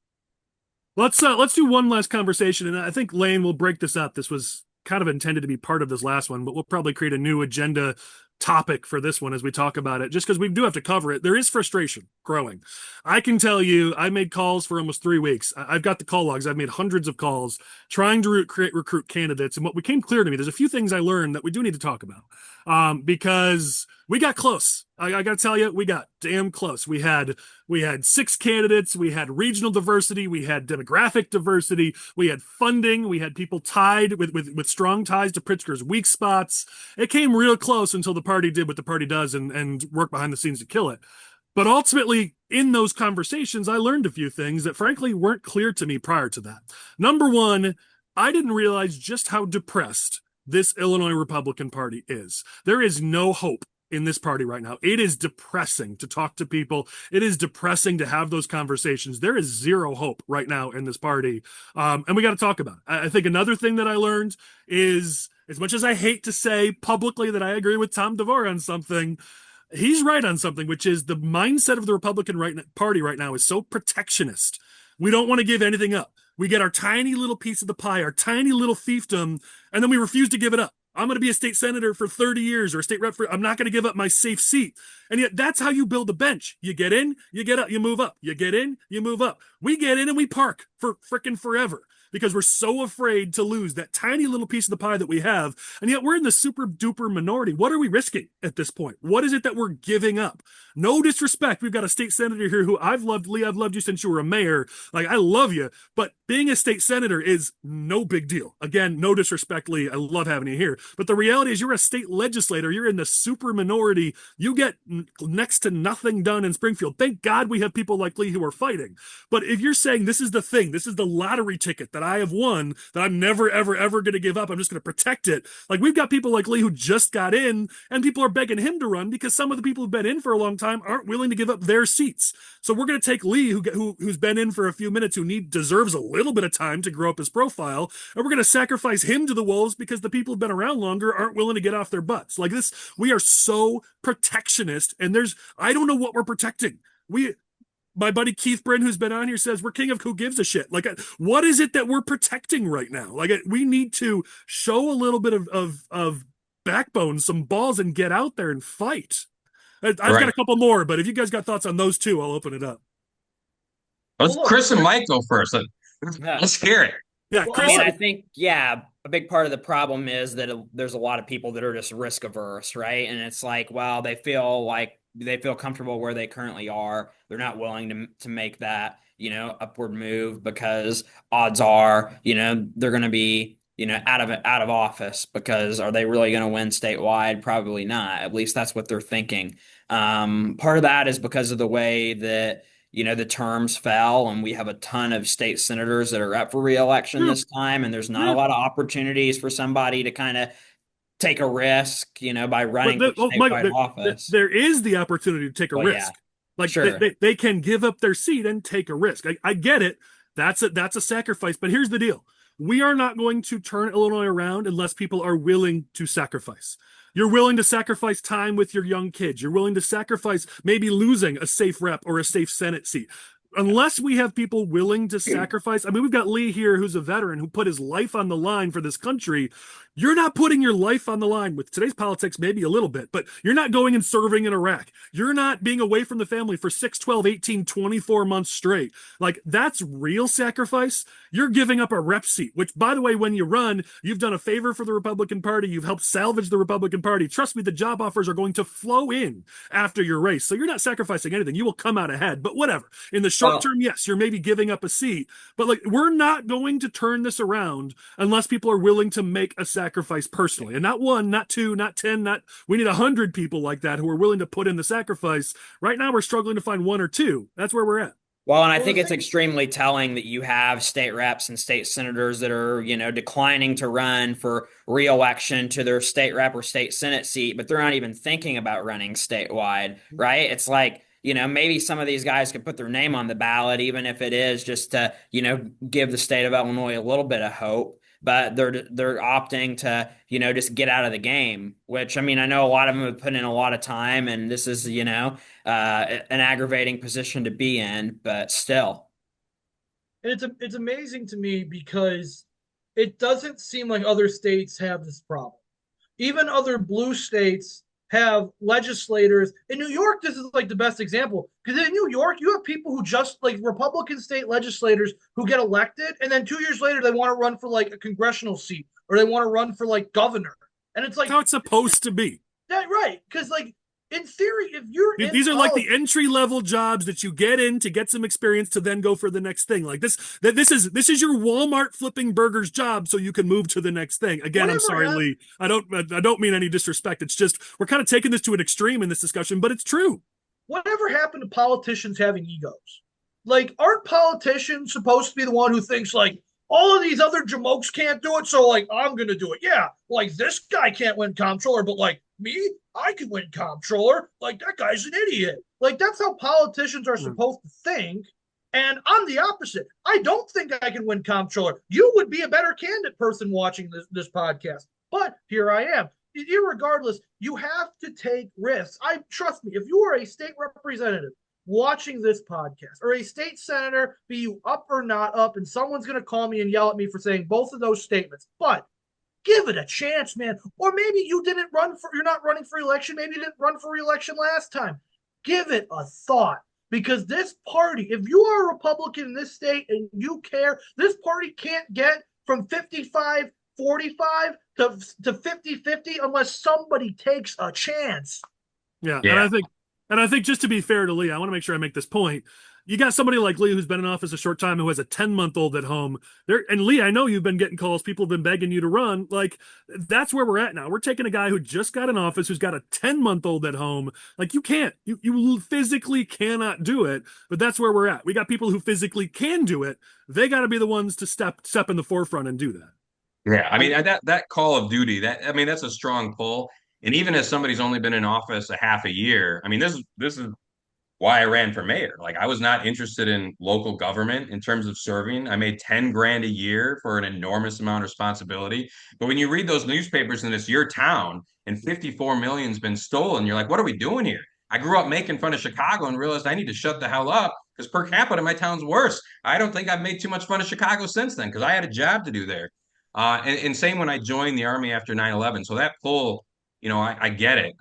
Let's do one last conversation, and I think Lane will break this up. This was kind of intended to be part of this last one, but we'll probably create a new agenda topic for this one as we talk about it, just because we do have to cover it. There is frustration growing. I can tell you, I made calls for almost 3 weeks. I've got the call logs. I've made hundreds of calls trying to recruit candidates. And what became clear to me, there's a few things I learned that we do need to talk about, because we got close. I got to tell you, we got damn close. We had 6 candidates. We had regional diversity. We had demographic diversity. We had funding. We had people tied with strong ties to Pritzker's weak spots. It came real close until the party did what the party does and work behind the scenes to kill it. But ultimately, in those conversations, I learned a few things that frankly weren't clear to me prior to that. Number one, I didn't realize just how depressed this Illinois Republican Party is. There is no hope in this party right now. It is depressing to talk to people. It is depressing to have those conversations. There is zero hope right now in this party. And we got to talk about it. I think another thing that I learned is, as much as I hate to say publicly that I agree with Tom DeVore on something, he's right on something, which is the mindset of the Republican Party right now is so protectionist. We don't want to give anything up. We get our tiny little piece of the pie, our tiny little fiefdom, and then we refuse to give it up. I'm going to be a state senator for 30 years or a state rep I'm not going to give up my safe seat. And yet that's how you build a bench. You get in, you get up, you move up. You get in, you move up. We get in and we park for frickin' forever because we're so afraid to lose that tiny little piece of the pie that we have. And yet we're in the super duper minority. What are we risking at this point? What is it that we're giving up? No disrespect. We've got a state senator here who I've loved. Lee, I've loved you since you were a mayor. Like, I love you, but being a state senator is no big deal. Again, no disrespect, Lee. I love having you here. But the reality is you're a state legislator. You're in the super minority. You get next to nothing done in Springfield. Thank God we have people like Lee who are fighting. But if you're saying this is the thing, this is the lottery ticket that I have won, that I'm never, ever, ever going to give up, I'm just going to protect it. Like, we've got people like Lee who just got in, and people are begging him to run because some of the people who've been in for a long time aren't willing to give up their seats. So we're going to take Lee, who's been in for a few minutes, deserves a little bit of time to grow up his profile, and we're going to sacrifice him to the wolves because the people who've been around longer aren't willing to get off their butts. Like this, we are so protectionist, and I don't know what we're protecting. My buddy Keith Brin, who's been on here, says we're king of who gives a shit. Like, what is it that we're protecting right now? Like, we need to show a little bit of backbone, some balls, and get out there and fight. I've got a couple more, but if you guys got thoughts on those two, I'll open it up. Let's Chris and Mike go first. Let's hear it. Yeah, Well, Chris. I think, a big part of the problem is that there's a lot of people that are just risk averse, right? And it's like, well, they feel comfortable where they currently are. They're not willing to make that, upward move because odds are, they're going to be, out of office, because are they really going to win statewide? Probably not. At least that's what they're thinking. Part of that is because of the way that, the terms fell, and we have a ton of state senators that are up for re-election this time, and there's not a lot of opportunities for somebody to kind of take a risk, by running for statewide office. There is the opportunity to take a risk. Yeah. Like, sure. they can give up their seat and take a risk. I get it. That's a sacrifice. But here's the deal. We are not going to turn Illinois around unless people are willing to sacrifice. You're willing to sacrifice time with your young kids. You're willing to sacrifice maybe losing a safe rep or a safe Senate seat. Unless we have people willing to sacrifice. I mean, we've got Lee here, who's a veteran, who put his life on the line for this country. You're not putting your life on the line with today's politics, maybe a little bit, but you're not going and serving in Iraq. You're not being away from the family for 6, 12, 18, 24 months straight. Like, that's real sacrifice. You're giving up a rep seat, which, by the way, when you run, you've done a favor for the Republican Party. You've helped salvage the Republican Party. Trust me, the job offers are going to flow in after your race. So you're not sacrificing anything. You will come out ahead, but whatever. In the short term, yes, you're maybe giving up a seat, but like, we're not going to turn this around unless people are willing to make a sacrifice personally. And not one, not two, not 10, we need 100 people like that who are willing to put in the sacrifice. Right now, we're struggling to find one or two. That's where we're at. Well, and I think it's extremely telling that you have state reps and state senators that are, declining to run for re-election to their state rep or state Senate seat, but they're not even thinking about running statewide, right? It's like, maybe some of these guys could put their name on the ballot, even if it is just to, give the state of Illinois a little bit of hope. But they're opting to, just get out of the game, which, I mean, I know a lot of them have put in a lot of time, and this is, an aggravating position to be in, but still. And it's amazing to me because it doesn't seem like other states have this problem. Even other blue states have legislators. In New York, this is like the best example, because in New York, you have people who just like Republican state legislators who get elected, and then 2 years later they want to run for like a congressional seat, or they want to run for like governor. And it's like how it's supposed to be. That right, because like in theory, if you're these are like the entry level jobs that you get in to get some experience to then go for the next thing. Like this is your Walmart flipping burgers job, so you can move to the next thing. Again, I'm sorry, Lee. I don't mean any disrespect. It's just we're kind of taking this to an extreme in this discussion, but it's true. whatever happened to politicians having egos? Like, aren't politicians supposed to be the one who thinks like all of these other jamokes can't do it, so like I'm gonna do it? Yeah, like this guy can't win comptroller, but like me, I can win comptroller. Like that guy's an idiot. Like that's how politicians are supposed to think. And I'm the opposite. I don't think I can win comptroller. You would be a better candidate person watching this podcast, but here I am. Irregardless, you have to take risks. I trust me. If you are a state representative watching this podcast or a state senator, be you up or not up, and someone's going to call me and yell at me for saying both of those statements, but give it a chance, man. Or maybe you're not running for election. Maybe you didn't run for re-election last time. Give it a thought. Because this party, if you are a Republican in this state and you care, this party can't get from 55-45 to 50-50 unless somebody takes a chance. Yeah. And I think just to be fair to Lee, I want to make sure I make this point. You got somebody like Lee who's been in office a short time who has a 10-month-old at home. And Lee, I know you've been getting calls. People have been begging you to run. Like, that's where we're at now. We're taking a guy who just got in office, who's got a 10-month-old at home. Like, you can't. You physically cannot do it. But that's where we're at. We got people who physically can do it. They got to be the ones to step in the forefront and do that. Yeah, I mean that call of duty, that's a strong pull. And even as somebody's only been in office a half a year, I mean this is why I ran for mayor. Like I was not interested in local government in terms of serving. I made 10 grand a year for an enormous amount of responsibility. But when you read those newspapers and it's your town and 54 million's been stolen, you're like, what are we doing here? I grew up making fun of Chicago and realized I need to shut the hell up because per capita my town's worse. I don't think I've made too much fun of Chicago since then because I had a job to do there. And same when I joined the Army after 9/11. So that pull, I get it.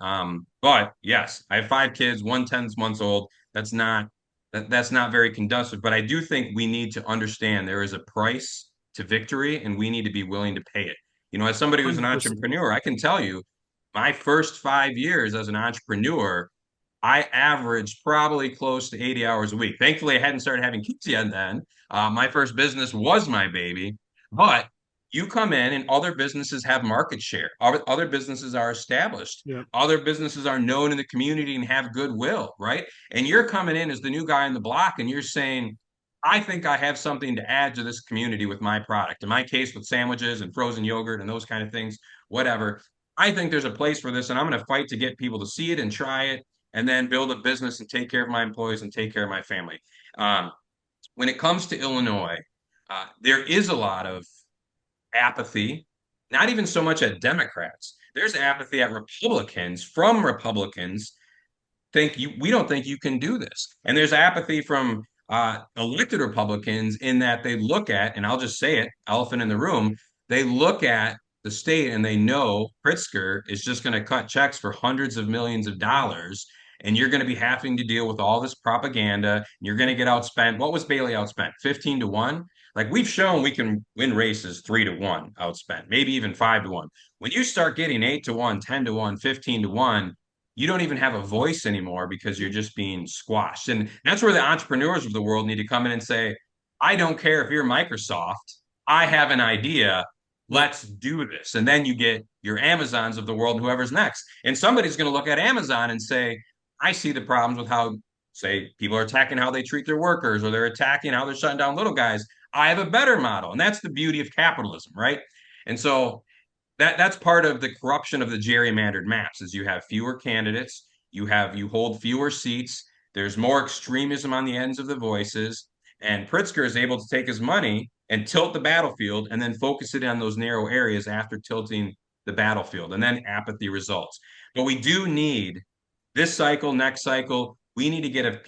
But yes, I have 5 kids, one 10 months old. That's not very conducive. But I do think we need to understand there is a price to victory, and we need to be willing to pay it. As somebody who's an 100%. entrepreneur, I can tell you, my first 5 years as an entrepreneur, I averaged probably close to 80 hours a week. Thankfully, I hadn't started having kids yet then. My first business was my baby, but you come in and other businesses have market share. Other businesses are established. Yeah. Other businesses are known in the community and have goodwill, right? And you're coming in as the new guy on the block and you're saying, I think I have something to add to this community with my product. In my case, with sandwiches and frozen yogurt and those kind of things, whatever. I think there's a place for this, and I'm going to fight to get people to see it and try it, and then build a business and take care of my employees and take care of my family. Um, when it comes to Illinois, there is a lot of apathy, not even so much at Democrats. There's apathy at Republicans from Republicans we don't think you can do this. And there's apathy from elected Republicans in that they look at, and I'll just say it, elephant in the room, they look at the state and they know Pritzker is just going to cut checks for hundreds of millions of dollars. And you're going to be having to deal with all this propaganda. And you're going to get outspent. What was Bailey outspent? 15-1? Like we've shown we can win races 3-1 outspent, maybe even 5-1. When you start getting 8-1, 10-1, 15-1, you don't even have a voice anymore because you're just being squashed. And that's where the entrepreneurs of the world need to come in and say, I don't care if you're Microsoft, I have an idea. Let's do this. And then you get your Amazons of the world and whoever's next. And somebody's going to look at Amazon and say, I see the problems with how, say, people are attacking how they treat their workers or they're attacking how they're shutting down little guys. I have a better model. And that's the beauty of capitalism, right? And so that's part of the corruption of the gerrymandered maps is you have fewer candidates, you hold fewer seats, there's more extremism on the ends of the voices, and Pritzker is able to take his money and tilt the battlefield and then focus it on those narrow areas after tilting the battlefield, and then apathy results. But we do need this cycle, next cycle, we need to get a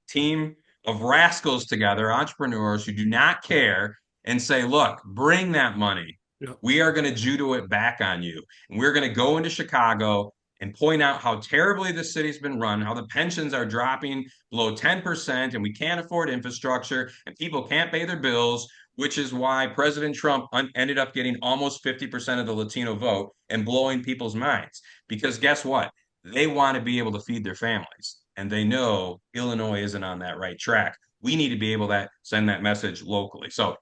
team of rascals together, entrepreneurs who do not care, and say, look, bring that money. Yeah. We are going to judo it back on you. And we're going to go into Chicago and point out how terribly the city's been run, how the pensions are dropping below 10%, and we can't afford infrastructure, and people can't pay their bills, which is why President Trump ended up getting almost 50% of the Latino vote and blowing people's minds. Because guess what? They want to be able to feed their families, and they know Illinois isn't on that right track. We need to be able to send that message locally. So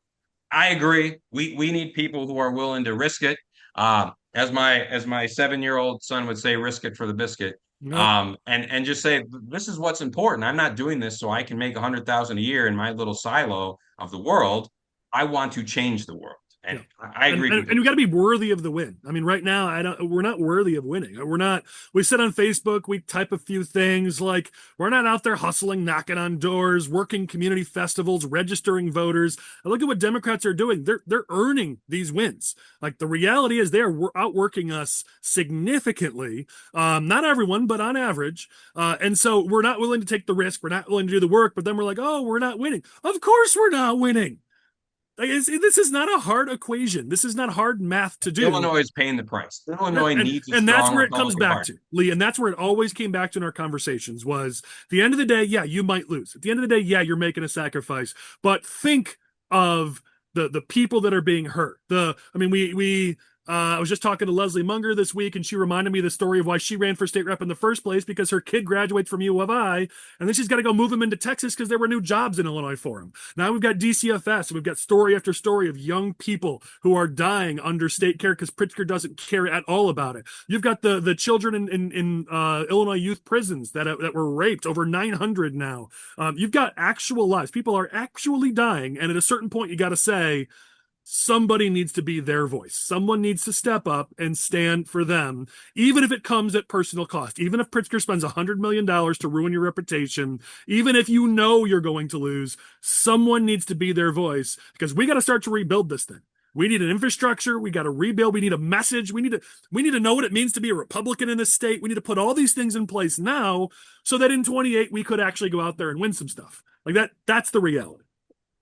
I agree. We need people who are willing to risk it. As my 7-year-old son would say, risk it for the biscuit. Yep. And just say this is what's important. I'm not doing this so I can make 100,000 a year in my little silo of the world. I want to change the world, Yeah. and I And, agree and, and completely. we got to be worthy of the win. I mean, right now, we're not worthy of winning. We're not, we sit on Facebook, we type a few things like we're not out there hustling, knocking on doors, working community festivals, registering voters. And look at what Democrats are doing. They're earning these wins. Like the reality is they're outworking us significantly. Not everyone, but on average. And so we're not willing to take the risk. We're not willing to do the work, but then we're like, oh, we're not winning. Of course we're not winning. Like, this is not a hard equation. This is not hard math to do. Illinois is paying the price. And, Illinois and, needs a and that's strong where it comes Republican back Party. to, Lee. And that's where it always came back to in our conversations was at the end of the day, yeah, you might lose. At the end of the day, yeah, you're making a sacrifice. But think of the people that are being hurt. I was just talking to Leslie Munger this week, and she reminded me of the story of why she ran for state rep in the first place because her kid graduates from U of I, and then she's got to go move him into Texas because there were new jobs in Illinois for him. Now we've got DCFS, and we've got story after story of young people who are dying under state care because Pritzker doesn't care at all about it. You've got the children in Illinois youth prisons that were raped, over 900 now. You've got actual lives. People are actually dying, and at a certain point, you got to say, somebody needs to be their voice. Someone needs to step up and stand for them, even if it comes at personal cost. Even if Pritzker spends $100 million to ruin your reputation, even if you know you're going to lose, someone needs to be their voice because we got to start to rebuild this thing. We need an infrastructure. We got to rebuild. We need a message. We need to know what it means to be a Republican in this state. We need to put all these things in place now so that in 28 we could actually go out there and win some stuff. Like that. That's the reality.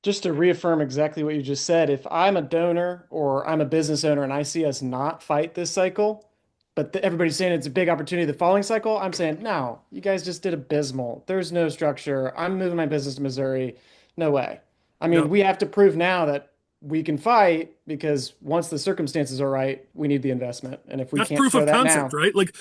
Just to reaffirm exactly what you just said, if I'm a donor or I'm a business owner and I see us not fight this cycle, but everybody's saying it's a big opportunity the following cycle, I'm saying, no, you guys just did abysmal. There's no structure. I'm moving my business to Missouri. No way. I mean, Yep. we have to prove now that we can fight because once the circumstances are right, we need the investment. And if we That's can't proof show of that concept, now, right? Like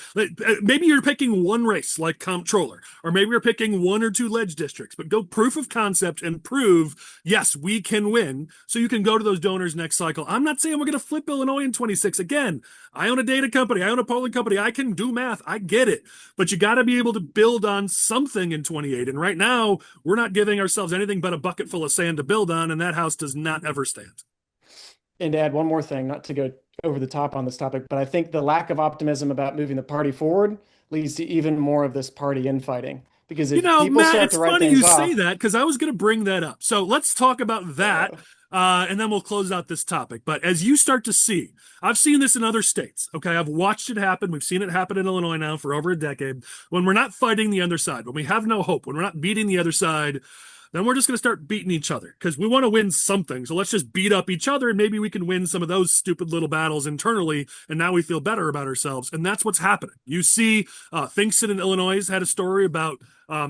maybe you're picking one race like Comptroller, or maybe you're picking one or two ledge districts, but go proof of concept and prove, yes, we can win. So you can go to those donors next cycle. I'm not saying we're going to flip Illinois in 26. Again, I own a data company. I own a polling company. I can do math. I get it. But you got to be able to build on something in 28. And right now, we're not giving ourselves anything but a bucket full of sand to build on, and that house does not ever stand. and to add one more thing, not to go over the top on this topic, but I think the lack of optimism about moving the party forward leads to even more of this party infighting. Because You if know, people Matt, start it's to write funny things you say off, that because I was going to bring that up. So let's talk about that, uh, and then we'll close out this topic. But as you start to see, I've seen this in other states. Okay, I've watched it happen. We've seen it happen in Illinois now for over a decade. When we're not fighting the other side, when we have no hope, when we're not beating the other side, then we're just going to start beating each other because we want to win something. So let's just beat up each other and maybe we can win some of those stupid little battles internally. And now we feel better about ourselves. And that's what's happening. You see, Finkston in Illinois had a story about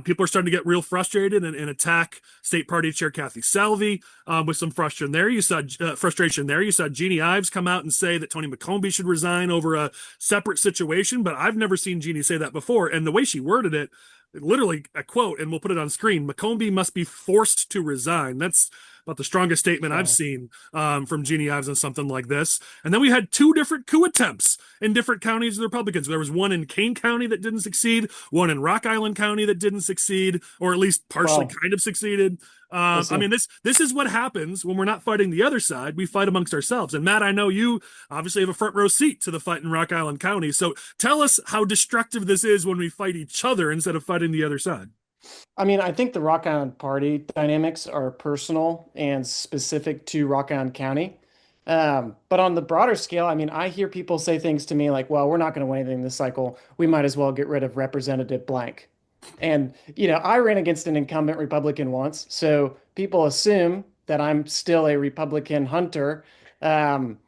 people are starting to get real frustrated and attack state party chair Kathy Salvi with some frustration there. You saw Jeannie Ives come out and say that Tony McCombie should resign over a separate situation, but I've never seen Jeannie say that before. And the way she worded it, literally a quote, and we'll put it on screen: McCombie must be forced to resign. That's about the strongest statement I've seen from Jeannie Ives on something like this. And then we had two different coup attempts in different counties of the Republicans. There was one in Kane County that didn't succeed, one in Rock Island County that didn't succeed, or at least partially kind of succeeded. I mean, this is what happens when we're not fighting the other side. We fight amongst ourselves. And Matt, I know you obviously have a front row seat to the fight in Rock Island County. So tell us how destructive this is when we fight each other instead of fighting the other side. I mean, I think the Rock Island party dynamics are personal and specific to Rock Island County. But on the broader scale, I mean, I hear people say things to me like, well, we're not going to win anything this cycle. We might as well get rid of Representative Blank. And, I ran against an incumbent Republican once. So people assume that I'm still a Republican hunter. Um,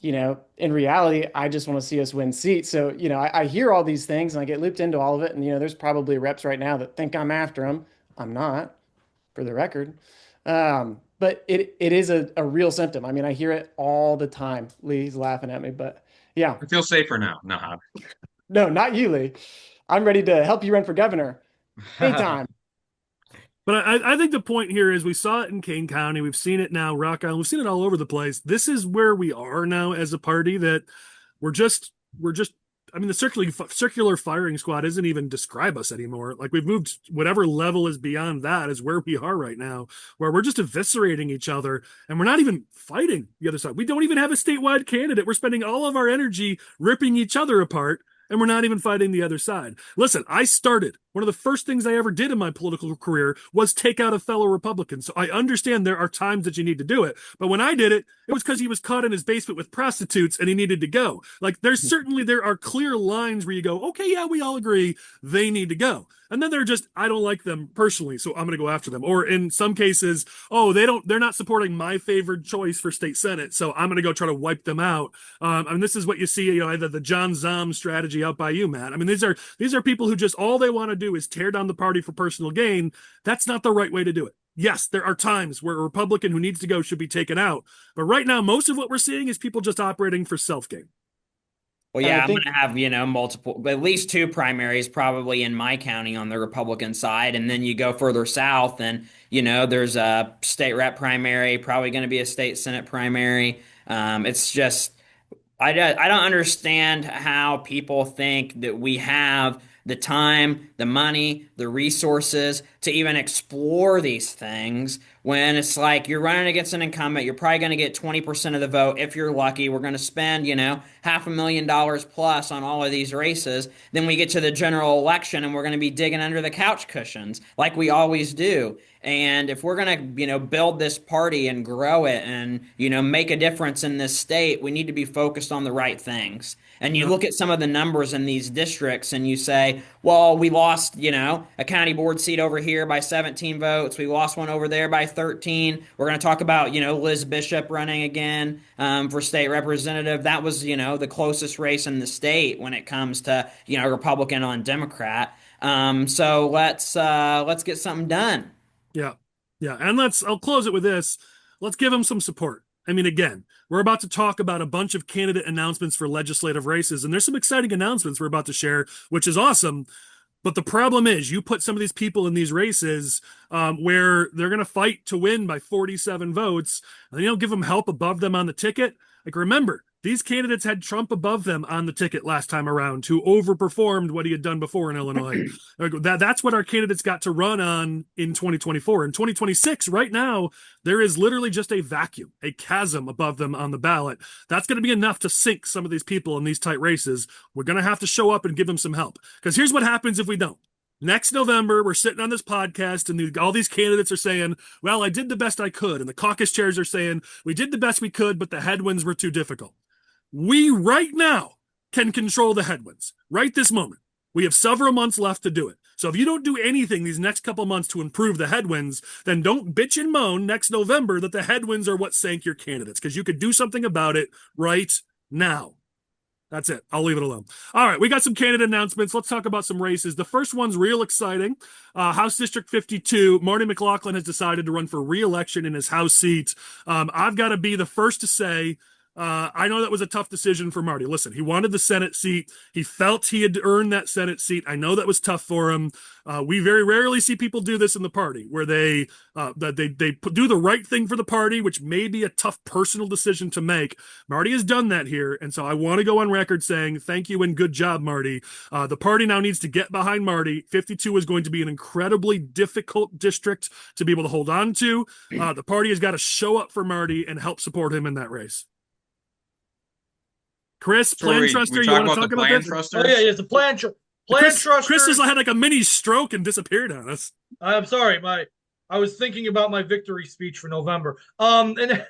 in reality, I just want to see us win seats. So, I hear all these things and I get looped into all of it. And, there's probably reps right now that think I'm after them. I'm not, for the record. But it is a real symptom. I mean, I hear it all the time. Lee's laughing at me, but yeah. I feel safer now. No. No, not you, Lee. I'm ready to help you run for governor anytime. But I think the point here is we saw it in Kane County. We've seen it now, Rock Island. We've seen it all over the place. This is where we are now as a party, that we're just I mean, the circular firing squad isn't even describe us anymore. Like we've moved whatever level is beyond that is where we are right now, where we're just eviscerating each other and we're not even fighting the other side. We don't even have a statewide candidate. We're spending all of our energy ripping each other apart and we're not even fighting the other side. Listen, I started one of the first things I ever did in my political career was take out a fellow Republican. So I understand there are times that you need to do it. But when I did it, it was because he was caught in his basement with prostitutes and he needed to go. Like there are clear lines where you go, okay, yeah, we all agree they need to go. And then they're just, I don't like them personally, so I'm going to go after them. Or in some cases, they're not supporting my favored choice for state senate, so I'm going to go try to wipe them out. I mean, this is what you see, either the John Zom strategy out by you, Matt. I mean, these are people who just all they want to do is tear down the party for personal gain. That's not the right way to do it. Yes, there are times where a Republican who needs to go should be taken out. But right now, most of what we're seeing is people just operating for self-gain. Well, yeah, I'm going to have, multiple, at least two primaries probably in my county on the Republican side. And then you go further south and, there's a state rep primary, probably going to be a state senate primary. It's just, I don't understand how people think that we have the time, the money, the resources to even explore these things when it's like you're running against an incumbent. You're probably going to get 20% of the vote if you're lucky. We're going to spend, $500,000 plus on all of these races. Then we get to the general election and we're going to be digging under the couch cushions like we always do. And if we're going to, build this party and grow it and, make a difference in this state, we need to be focused on the right things. And you look at some of the numbers in these districts and you say, well, we lost, a county board seat over here by 17 votes. We lost one over there by 13. We're going to talk about, Liz Bishop running again for state representative. That was, the closest race in the state when it comes to, Republican on Democrat. So let's get something done. Yeah. Yeah. And I'll close it with this. Let's give them some support. I mean, again, we're about to talk about a bunch of candidate announcements for legislative races, and there's some exciting announcements we're about to share, which is awesome. But the problem is you put some of these people in these races where they're going to fight to win by 47 votes, and you don't give them help above them on the ticket. Like, remember, these candidates had Trump above them on the ticket last time around, who overperformed what he had done before in Illinois. That's what our candidates got to run on in 2024. In 2026, right now, there is literally just a vacuum, a chasm above them on the ballot. That's going to be enough to sink some of these people in these tight races. We're going to have to show up and give them some help. Because here's what happens if we don't. Next November, we're sitting on this podcast and all these candidates are saying, well, I did the best I could. And the caucus chairs are saying, we did the best we could, but the headwinds were too difficult. We right now can control the headwinds right this moment. We have several months left to do it. So if you don't do anything these next couple months to improve the headwinds, then don't bitch and moan next November that the headwinds are what sank your candidates, because you could do something about it right now. That's it. I'll leave it alone. All right, we got some candidate announcements. Let's talk about some races. The first one's real exciting. House District 52, Marty McLaughlin has decided to run for re-election in his House seat. I've got to be the first to say, I know that was a tough decision for Marty. Listen, he wanted the Senate seat. He felt he had earned that Senate seat. I know that was tough for him. We very rarely see people do this in the party, where they do the right thing for the party, which may be a tough personal decision to make. Marty has done that here, and so I want to go on record saying thank you and good job, Marty. The party now needs to get behind Marty. 52 is going to be an incredibly difficult district to be able to hold on to. The party has got to show up for Marty and help support him in that race. Chris, plan truster, you want to talk about this? Oh, yeah, it's the plan truster. Chris just had like a mini stroke and disappeared on us. I'm sorry, I was thinking about my victory speech for November. In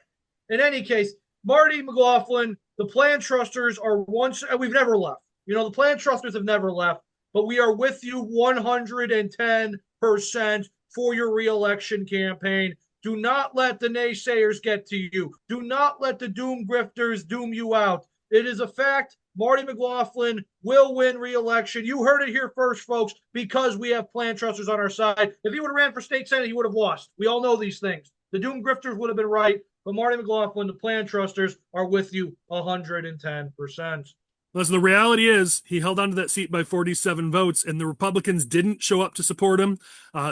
any case, Marty McLaughlin, the plan trusters are we've never left. The plan trusters have never left, but we are with you 110% for your reelection campaign. Do not let the naysayers get to you. Do not let the doom grifters doom you out. It is a fact. Marty McLaughlin will win re-election. You heard it here first, folks, because we have plan trusters on our side. If he would have ran for state senate, he would have lost. We all know these things. The doom grifters would have been right, but Marty McLaughlin, the plan trusters, are with you 110%. Listen, the reality is he held on to that seat by 47 votes, and the Republicans didn't show up to support him.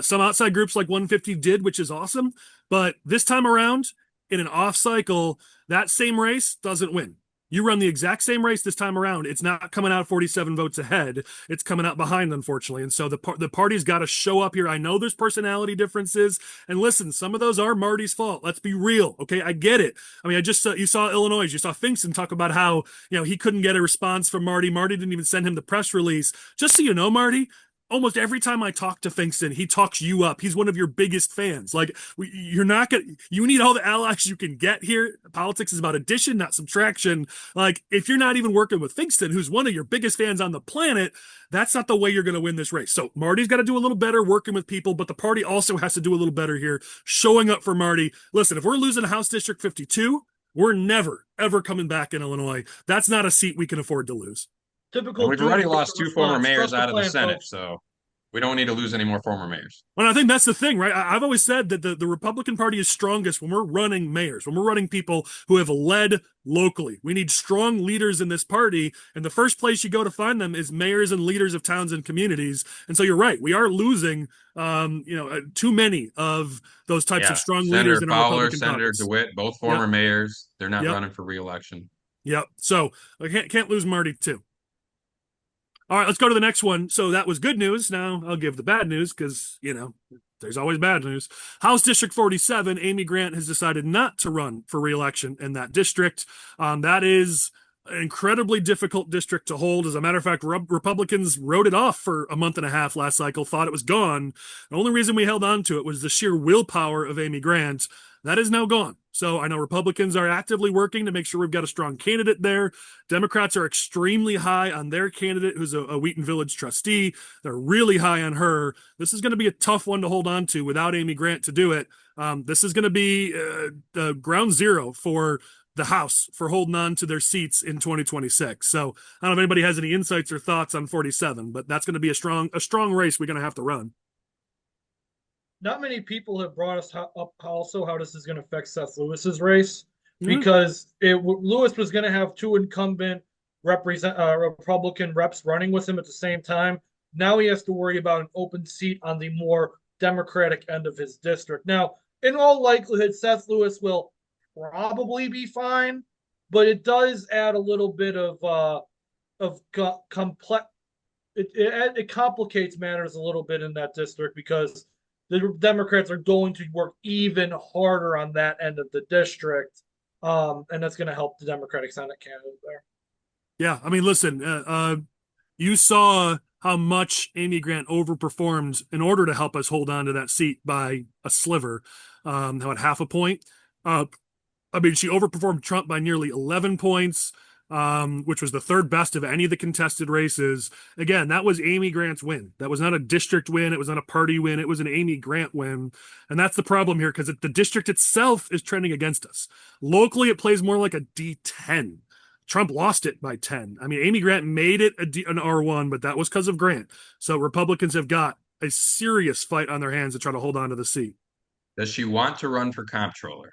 Some outside groups like 150 did, which is awesome. But this time around, in an off cycle, that same race doesn't win. You run the exact same race this time around. It's not coming out 47 votes ahead. It's coming out behind, unfortunately. And so the party's got to show up here. I know there's personality differences. And listen, some of those are Marty's fault. Let's be real. Okay. I get it. I mean, I just you saw Illinois, you saw Finkston talk about how, he couldn't get a response from Marty. Marty didn't even send him the press release. Just so you know, Marty, almost every time I talk to Finkston, he talks you up. He's one of your biggest fans. Like, you're not gonna, you need all the allies you can get here. Politics is about addition, not subtraction. Like, if you're not even working with Finkston, who's one of your biggest fans on the planet, that's not the way you're going to win this race. So Marty's got to do a little better working with people, but the party also has to do a little better here, showing up for Marty. Listen, if we're losing House District 52, we're never, ever coming back in Illinois. That's not a seat we can afford to lose. Typical. We've already lost 2 former mayors Trust out of the plan, Senate, folks. so we don't need to lose any more former mayors. Well, I think that's the thing, right? I've always said that the Republican Party is strongest when we're running mayors, when we're running people who have led locally. We need strong leaders in this party, and the first place you go to find them is mayors and leaders of towns and communities. And so you're right, we are losing, too many of those types of strong Senator leaders in our Fowler, Republican Senator caucus. DeWitte, both former mayors. They're not running for re-election. Yep. So I can't lose Marty too. All right, let's go to the next one. So that was good news. Now I'll give the bad news because, there's always bad news. House District 47, Amy Grant has decided not to run for re-election in that district. That is an incredibly difficult district to hold. As a matter of fact, Republicans wrote it off for a month and a half last cycle, thought it was gone. The only reason we held on to it was the sheer willpower of Amy Grant. That is now gone. So I know Republicans are actively working to make sure we've got a strong candidate there. Democrats are extremely high on their candidate, who's a Wheaton Village trustee. They're really high on her. This is going to be a tough one to hold on to without Amy Grant to do it. This is going to be ground zero for the House for holding on to their seats in 2026. So I don't know if anybody has any insights or thoughts on 47, but that's going to be a strong race we're going to have to run. Not many people have brought us up also how this is going to affect Seth Lewis's race, because Lewis was going to have 2 incumbent Republican reps running with him at the same time. Now he has to worry about an open seat on the more Democratic end of his district. Now, in all likelihood, Seth Lewis will probably be fine, but it does add a little bit of complex. It complicates matters a little bit in that district, because the Democrats are going to work even harder on that end of the district, and that's going to help the Democratic Senate candidate there. Yeah, I mean, listen, you saw how much Amy Grant overperformed in order to help us hold on to that seat by a sliver, at half a point. She overperformed Trump by nearly 11 points. Which was the third best of any of the contested races. Again, that was Amy Grant's win. That was not a district win. It was not a party win. It was an Amy Grant win. And that's the problem here, because the district itself is trending against us. Locally, it plays more like a D10. Trump lost it by 10. I mean, Amy Grant made it an R1, but that was because of Grant. So Republicans have got a serious fight on their hands to try to hold on to the seat. Does she want to run for comptroller?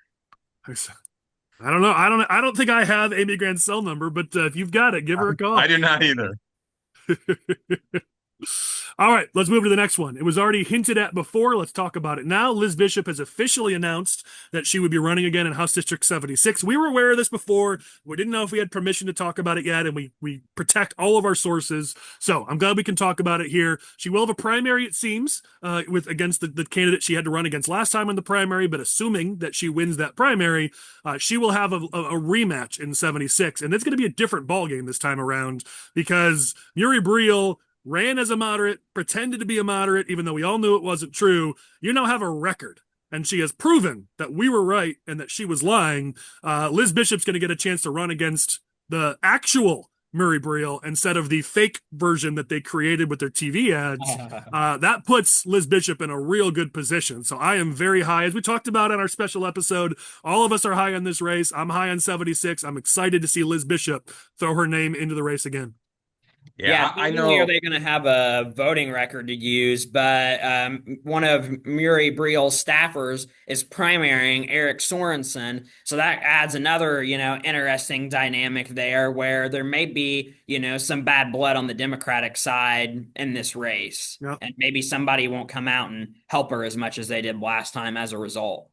I don't know. I don't think I have Amy Grant's cell number, but if you've got it, give her a call. I do not either. All right, let's move to the next one. It was already hinted at before. Let's talk about it now. Liz Bishop has officially announced that she would be running again in House District 76. We were aware of this before. We didn't know if we had permission to talk about it yet, and we protect all of our sources. So I'm glad we can talk about it here. She will have a primary, it seems, against the candidate she had to run against last time in the primary, but assuming that she wins that primary, she will have a rematch in 76. And it's going to be a different ballgame this time around, because Murray Breuel ran as a moderate, pretended to be a moderate, even though we all knew it wasn't true. You now have a record, and she has proven that we were right and that she was lying. Liz Bishop's going to get a chance to run against the actual Murray Breuel instead of the fake version that they created with their TV ads. That puts Liz Bishop in a real good position. So I am very high. As we talked about in our special episode, all of us are high on this race. I'm high on 76. I'm excited to see Liz Bishop throw her name into the race again. Yeah, I know. Are they going to have a voting record to use? But one of Murray Breuel's staffers is primarying Eric Sorensen, so that adds another, interesting dynamic there, where there may be, some bad blood on the Democratic side in this race, and maybe somebody won't come out and help her as much as they did last time as a result.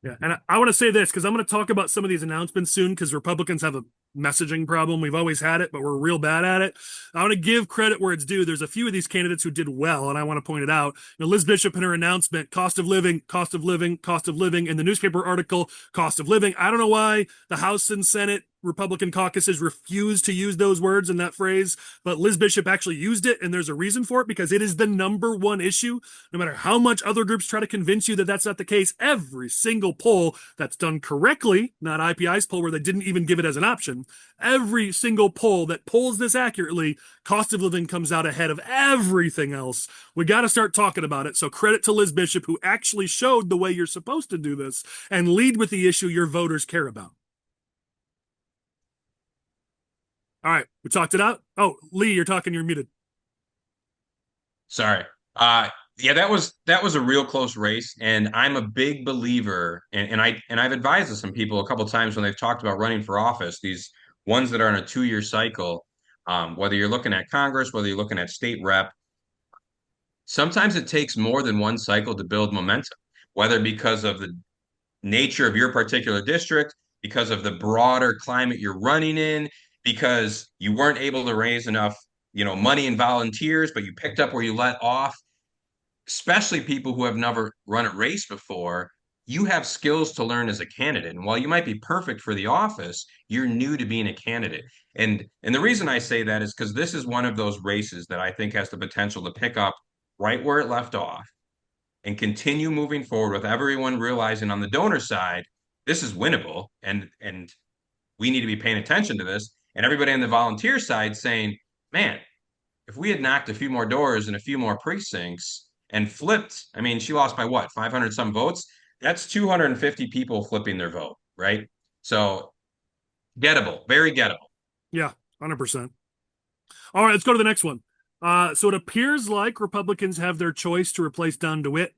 Yeah, and I want to say this, because I'm going to talk about some of these announcements soon, because Republicans have messaging problem. We've always had it, but we're real bad at it. I want to give credit where it's due. There's a few of these candidates who did well, and I want to point it out. Liz Bishop in her announcement, cost of living, cost of living, cost of living. In the newspaper article, cost of living. I don't know why the House and Senate Republican caucuses refuse to use those words in that phrase, but Liz Bishop actually used it, and there's a reason for it, because it is the number one issue. No matter how much other groups try to convince you that that's not the case, every single poll that's done correctly, not IPI's poll where they didn't even give it as an option, every single poll that polls this accurately, cost of living comes out ahead of everything else. We got to start talking about it. So credit to Liz Bishop, who actually showed the way you're supposed to do this and lead with the issue your voters care about. All right, we talked it out. Oh, Lee, you're talking. You're muted. Sorry. Yeah, that was a real close race, and I'm a big believer, and I've advised to some people a couple of times when they've talked about running for office, these ones that are on a 2-year cycle, whether you're looking at Congress, whether you're looking at state rep, sometimes it takes more than one cycle to build momentum, whether because of the nature of your particular district, because of the broader climate you're running in, because you weren't able to raise enough, money and volunteers, but you picked up where you let off, especially people who have never run a race before. You have skills to learn as a candidate. And while you might be perfect for the office, you're new to being a candidate. And the reason I say that is because this is one of those races that I think has the potential to pick up right where it left off and continue moving forward with everyone realizing on the donor side, this is winnable and we need to be paying attention to this. And everybody on the volunteer side saying, man, if we had knocked a few more doors and a few more precincts and flipped, I mean, she lost by what, 500 some votes? That's 250 people flipping their vote, right? So gettable, very gettable. Yeah, 100%. All right, let's go to the next one. So it appears like Republicans have their choice to replace Don DeWitte.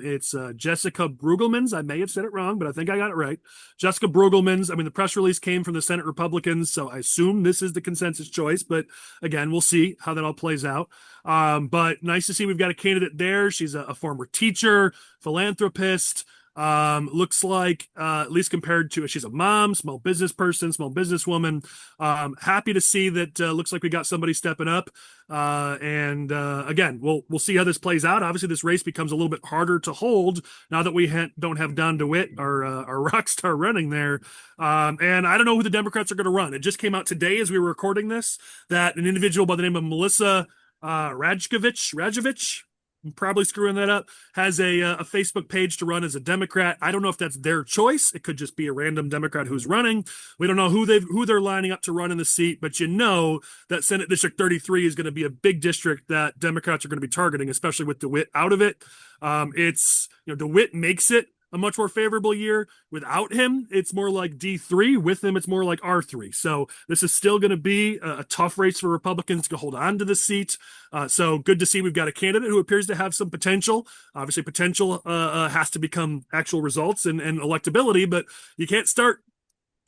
It's Jessica Breugelmans. I may have said it wrong, but I think I got it right. Jessica Breugelmans. I mean, the press release came from the Senate Republicans, so I assume this is the consensus choice. But again, we'll see how that all plays out. But nice to see we've got a candidate there. She's a former teacher, philanthropist. Looks like, at least compared to, she's a mom, small business person, small businesswoman. Happy to see that. Looks like we got somebody stepping up. And again, we'll see how this plays out. Obviously, this race becomes a little bit harder to hold now that we don't have Don DeWitte, our rock star, running there. And I don't know who the Democrats are going to run. It just came out today as we were recording this that an individual by the name of Melissa Rajevich, I'm probably screwing that up, has a Facebook page to run as a Democrat. I don't know if that's their choice. It could just be a random Democrat who's running. We don't know who they're lining up to run in the seat, but you know that Senate District 33 is going to be a big district that Democrats are going to be targeting, especially with DeWitte out of it. DeWitte makes it a much more favorable year. Without him, it's more like D3. With him, it's more like R3. So this is still going to be a tough race for Republicans to hold on to the seat. So good to see we've got a candidate who appears to have some potential. Obviously, potential has to become actual results and electability, but you can't start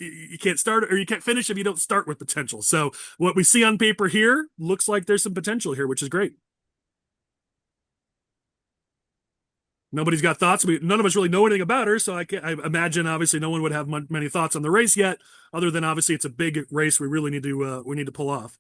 or you can't finish if you don't start with potential. So what we see on paper here looks like there's some potential here, which is great. Nobody's got thoughts. None of us really know anything about her, so I imagine obviously no one would have many thoughts on the race yet, other than obviously it's a big race we really need to pull off.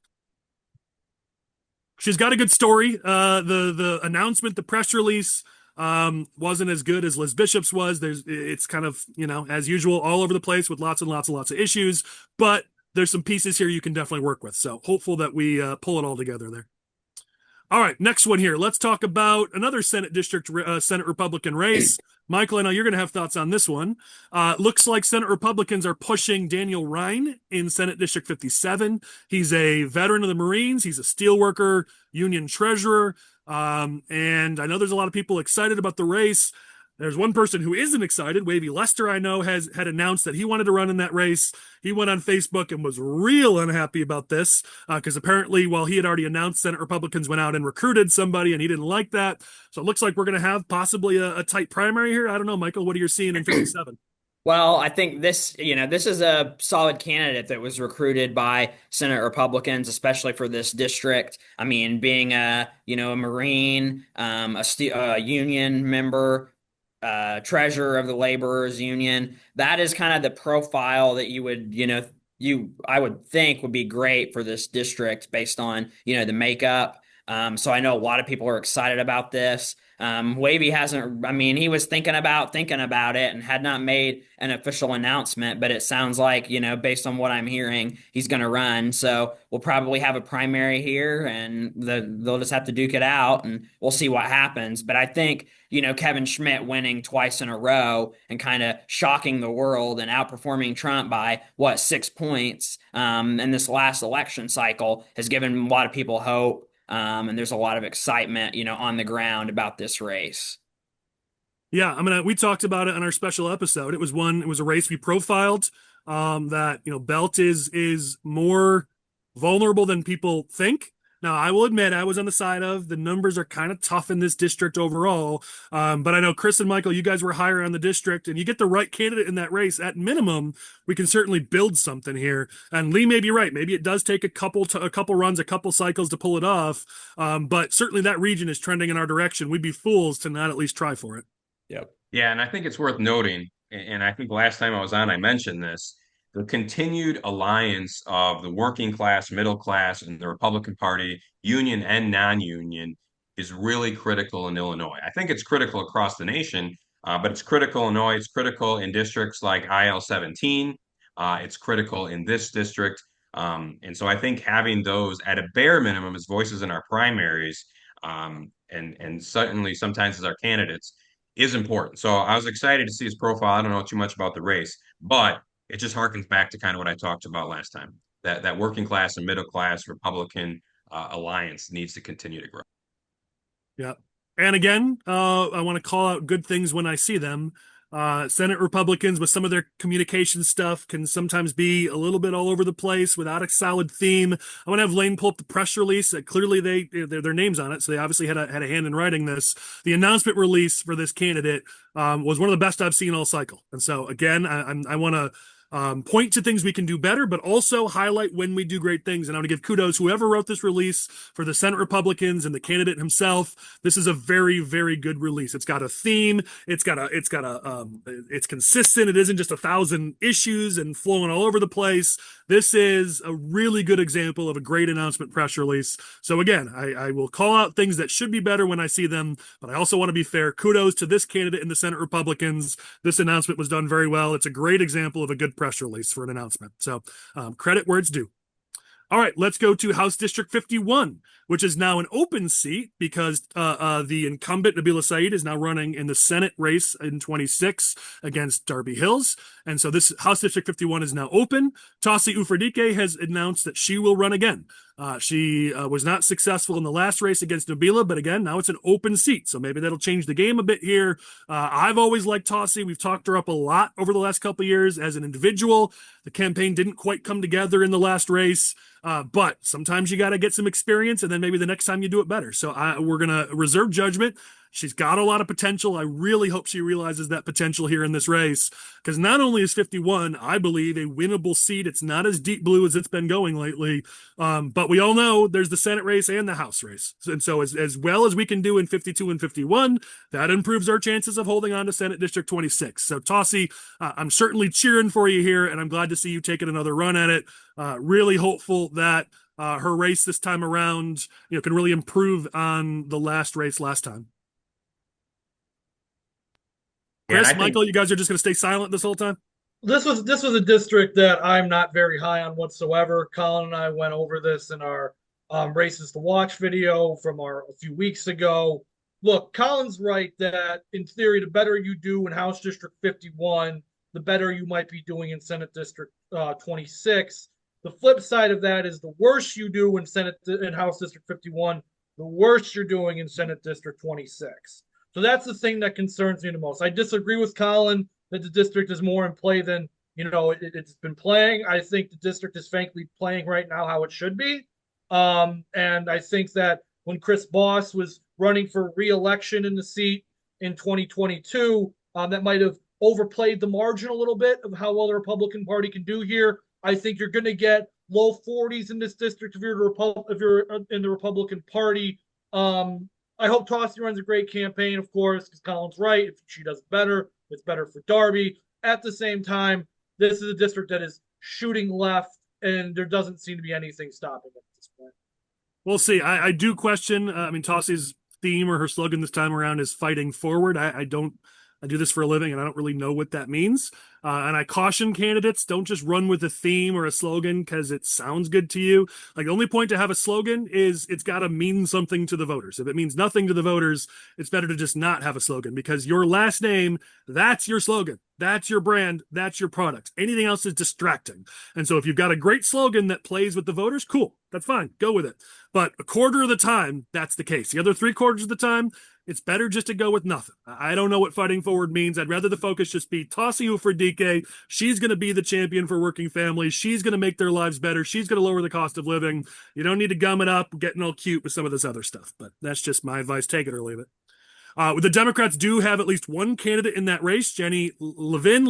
She's got a good story. The announcement, the press release, wasn't as good as Liz Bishop's was. It's kind of, as usual, all over the place with lots and lots and lots of issues, but there's some pieces here you can definitely work with. So hopeful that we pull it all together there. All right, next one here. Let's talk about another Senate District Senate Republican race. Michael, I know you're going to have thoughts on this one. Looks like Senate Republicans are pushing Daniel Rhyne in Senate District 57. He's a veteran of the Marines. He's a steelworker, union treasurer. And I know there's a lot of people excited about the race. There's one person who isn't excited. Wavy Lester, I know, had announced that he wanted to run in that race. He went on Facebook and was real unhappy about this because apparently, while he had already announced, Senate Republicans went out and recruited somebody, and he didn't like that. So it looks like we're going to have possibly a tight primary here. I don't know, Michael. What are you seeing in 57? Well, I think this is a solid candidate that was recruited by Senate Republicans, especially for this district. I mean, being a Marine, a union member, treasurer of the laborers union, that is kind of the profile that you would I would think would be great for this district based on, the makeup. So I know a lot of people are excited about this. Wavy hasn't, I mean, he was thinking about it and had not made an official announcement, but it sounds like, based on what I'm hearing, he's going to run. So we'll probably have a primary here and they'll just have to duke it out and we'll see what happens. But I think, Kevin Schmidt winning twice in a row and kind of shocking the world and outperforming Trump by 6 points, in this last election cycle has given a lot of people hope. And there's a lot of excitement, on the ground about this race. Yeah, I mean, we talked about it on our special episode. It was a race we profiled, that, Belt is more vulnerable than people think. Now, I will admit I was on the side of the numbers are kind of tough in this district overall. But I know Chris and Michael, you guys were higher on the district, and you get the right candidate in that race. At minimum, we can certainly build something here. And Lee may be right. Maybe it does take a couple runs, a couple cycles to pull it off. But certainly that region is trending in our direction. We'd be fools to not at least try for it. Yep. Yeah, and I think it's worth noting, and I think last time I was on, I mentioned this, the continued alliance of the working class, middle class, and the Republican Party, union and non-union, is really critical in Illinois. I think it's critical across the nation, but it's critical in Illinois. It's critical in districts like IL 17. It's critical in this district. And so I think having those at a bare minimum as voices in our primaries, and certainly sometimes as our candidates, is important. So I was excited to see his profile. I don't know too much about the race, but it just harkens back to kind of what I talked about last time. That working class and middle class Republican alliance needs to continue to grow. Yeah. And again, I want to call out good things when I see them. Senate Republicans with some of their communication stuff can sometimes be a little bit all over the place without a solid theme. I want to have Lane pull up the press release. Clearly, their names on it, so they obviously had a hand in writing this. The announcement release for this candidate was one of the best I've seen all cycle. And so again, I want to point to things we can do better, but also highlight when we do great things. And I want to give kudos whoever wrote this release for the Senate Republicans and the candidate himself. This is a very, very good release. It's got a theme. It's consistent. It isn't just 1,000 issues and flowing all over the place. This is a really good example of a great announcement press release. So again, I will call out things that should be better when I see them, but I also want to be fair. Kudos to this candidate and the Senate Republicans. This announcement was done very well. It's a great example of a good press release for an announcement. So credit where it's due. All right, let's go to House District 51, which is now an open seat because the incumbent Nabila Saeed is now running in the Senate race in 26 against Darby Hills. And so this House District 51 is now open. Tosi Ufodike has announced that she will run again. She was not successful in the last race against Nabila, but again, now it's an open seat. So maybe that'll change the game a bit here. I've always liked Tosi. We've talked her up a lot over the last couple of years as an individual. The campaign didn't quite come together in the last race. But sometimes you got to get some experience, and then maybe the next time you do it better. So we're going to reserve judgment. She's got a lot of potential. I really hope she realizes that potential here in this race, because not only is 51, I believe, a winnable seat. It's not as deep blue as it's been going lately. But we all know there's the Senate race and the House race. And so as well as we can do in 52 and 51, that improves our chances of holding on to Senate District 26. So Tosi, I'm certainly cheering for you here, and I'm glad to see you taking another run at it. Really hopeful that her race this time around, can really improve on the last race last time. Chris, Michael, you guys are just going to stay silent this whole time? This was a district that I'm not very high on whatsoever. Collin and I went over this in our races to watch video from a few weeks ago. Look, Collin's right that in theory, the better you do in House District 51, the better you might be doing in Senate District 26. The flip side of that is the worse you do in House District 51, the worse you're doing in Senate District 26. So that's the thing that concerns me the most. I disagree with Collin that the district is more in play than it's been playing. I think the district is frankly playing right now how it should be. And I think that when Chris Boss was running for re-election in the seat in 2022, that might have overplayed the margin a little bit of how well the Republican Party can do here. I think you're going to get low 40s in this district if you're in the Republican Party. I hope Tosi runs a great campaign, of course, because Collin's right. If she does better, it's better for Darby. At the same time, this is a district that is shooting left, and there doesn't seem to be anything stopping it at this point. We'll see. I do question. I mean, Tosi's theme or her slogan this time around is fighting forward. I don't. I do this for a living, and I don't really know what that means. And I caution candidates, don't just run with a theme or a slogan because it sounds good to you. Like, the only point to have a slogan is it's got to mean something to the voters. If it means nothing to the voters, it's better to just not have a slogan, because your last name, that's your slogan. That's your brand. That's your product. Anything else is distracting. And so if you've got a great slogan that plays with the voters, cool. That's fine. Go with it. But a quarter of the time, that's the case. The other 3/4 of the time, it's better just to go with nothing. I don't know what fighting forward means. I'd rather the focus just be Tosi Ufodike. She's going to be the champion for working families. She's going to make their lives better. She's going to lower the cost of living. You don't need to gum it up, getting all cute with some of this other stuff. But that's just my advice. Take it or leave it. The Democrats do have at least one candidate in that race, Jenny Levin.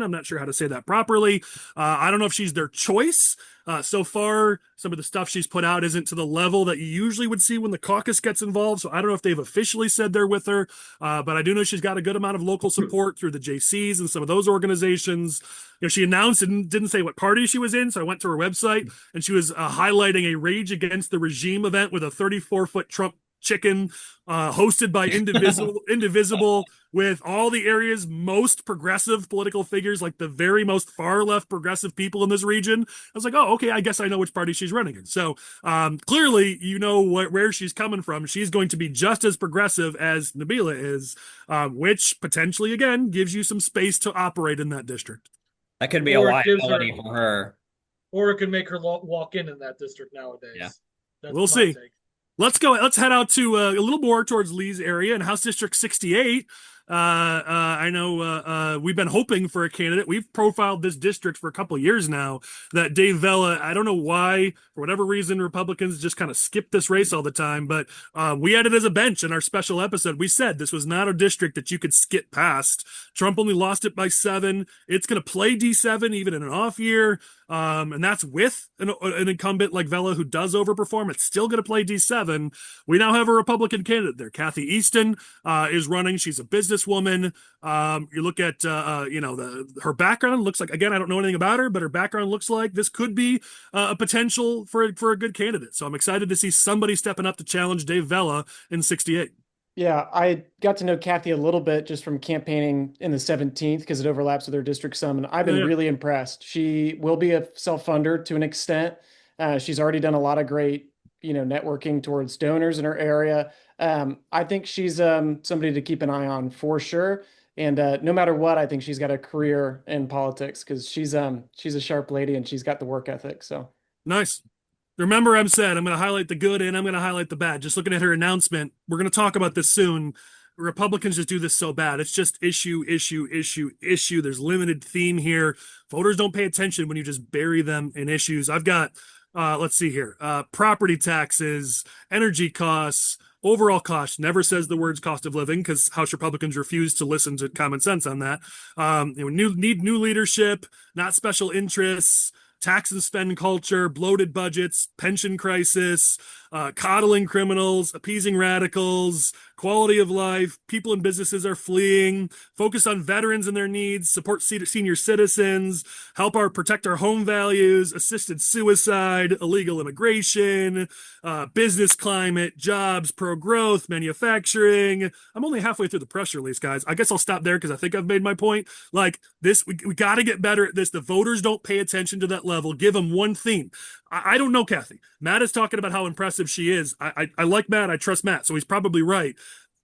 I'm not sure how to say that properly. I don't know if she's their choice. So far, some of the stuff she's put out isn't to the level that you usually would see when the caucus gets involved. So I don't know if they've officially said they're with her. But I do know she's got a good amount of local support through the JCs and some of those organizations. You know, she announced and didn't say what party she was in. So I went to her website, and she was highlighting a Rage Against the Regime event with a 34-foot Trump chicken, hosted by Indivisible, with all the area's most progressive political figures, like the very most far left progressive people in this region. I was like, oh, okay, I guess I know which party she's running in. So clearly, you know where she's coming from. She's going to be just as progressive as Nabila is, which potentially, again, gives you some space to operate in that district. That could be a liability for her. Or it could make her walk in that district nowadays. Yeah. That's we'll see. take. Let's go. Let's head out to a little more towards Lee's area and House District 68. I know we've been hoping for a candidate. We've profiled this district for a couple of years now. That Dave Vella, I don't know why, for whatever reason, Republicans just kind of skip this race all the time. But we had it as a bench in our special episode. We said this was not a district that you could skip past. Trump only lost it by 7. It's going to play D7 even in an off year. And that's with an incumbent like Vella who does overperform. It's still going to play D7. We now have a Republican candidate there. Kathy Easton is running. She's a businesswoman. You look at her background looks like, again, I don't know anything about her, but her background looks like this could be a potential for a good candidate. So I'm excited to see somebody stepping up to challenge Dave Vella in 68. Yeah, I got to know Kathy a little bit just from campaigning in the 17th because it overlaps with her district some, and I've been really impressed. She will be a self-funder to an extent. She's already done a lot of great, networking towards donors in her area. I think she's somebody to keep an eye on for sure. And no matter what, I think she's got a career in politics because she's a sharp lady and she's got the work ethic. So nice. Remember, I'm going to highlight the good and I'm going to highlight the bad. Just looking at her announcement, we're going to talk about this soon. Republicans just do this so bad. It's just issue. There's limited theme here. Voters don't pay attention when you just bury them in issues. I've got, let's see here, property taxes, energy costs, overall cost. Never says the words cost of living because House Republicans refuse to listen to common sense on that. Need new leadership, not special interests. Tax and spend culture, bloated budgets, pension crisis, coddling criminals, appeasing radicals, quality of life, people and businesses are fleeing, focus on veterans and their needs, support senior citizens, protect our home values, assisted suicide, illegal immigration, business climate, jobs, pro-growth, manufacturing. I'm only halfway through the press release, guys. I guess I'll stop there because I think I've made my point. Like this, we got to get better at this. The voters don't pay attention to that level. Give them one theme. I don't know Kathy. Matt is talking about how impressive she is. I like Matt. I trust Matt, so he's probably right.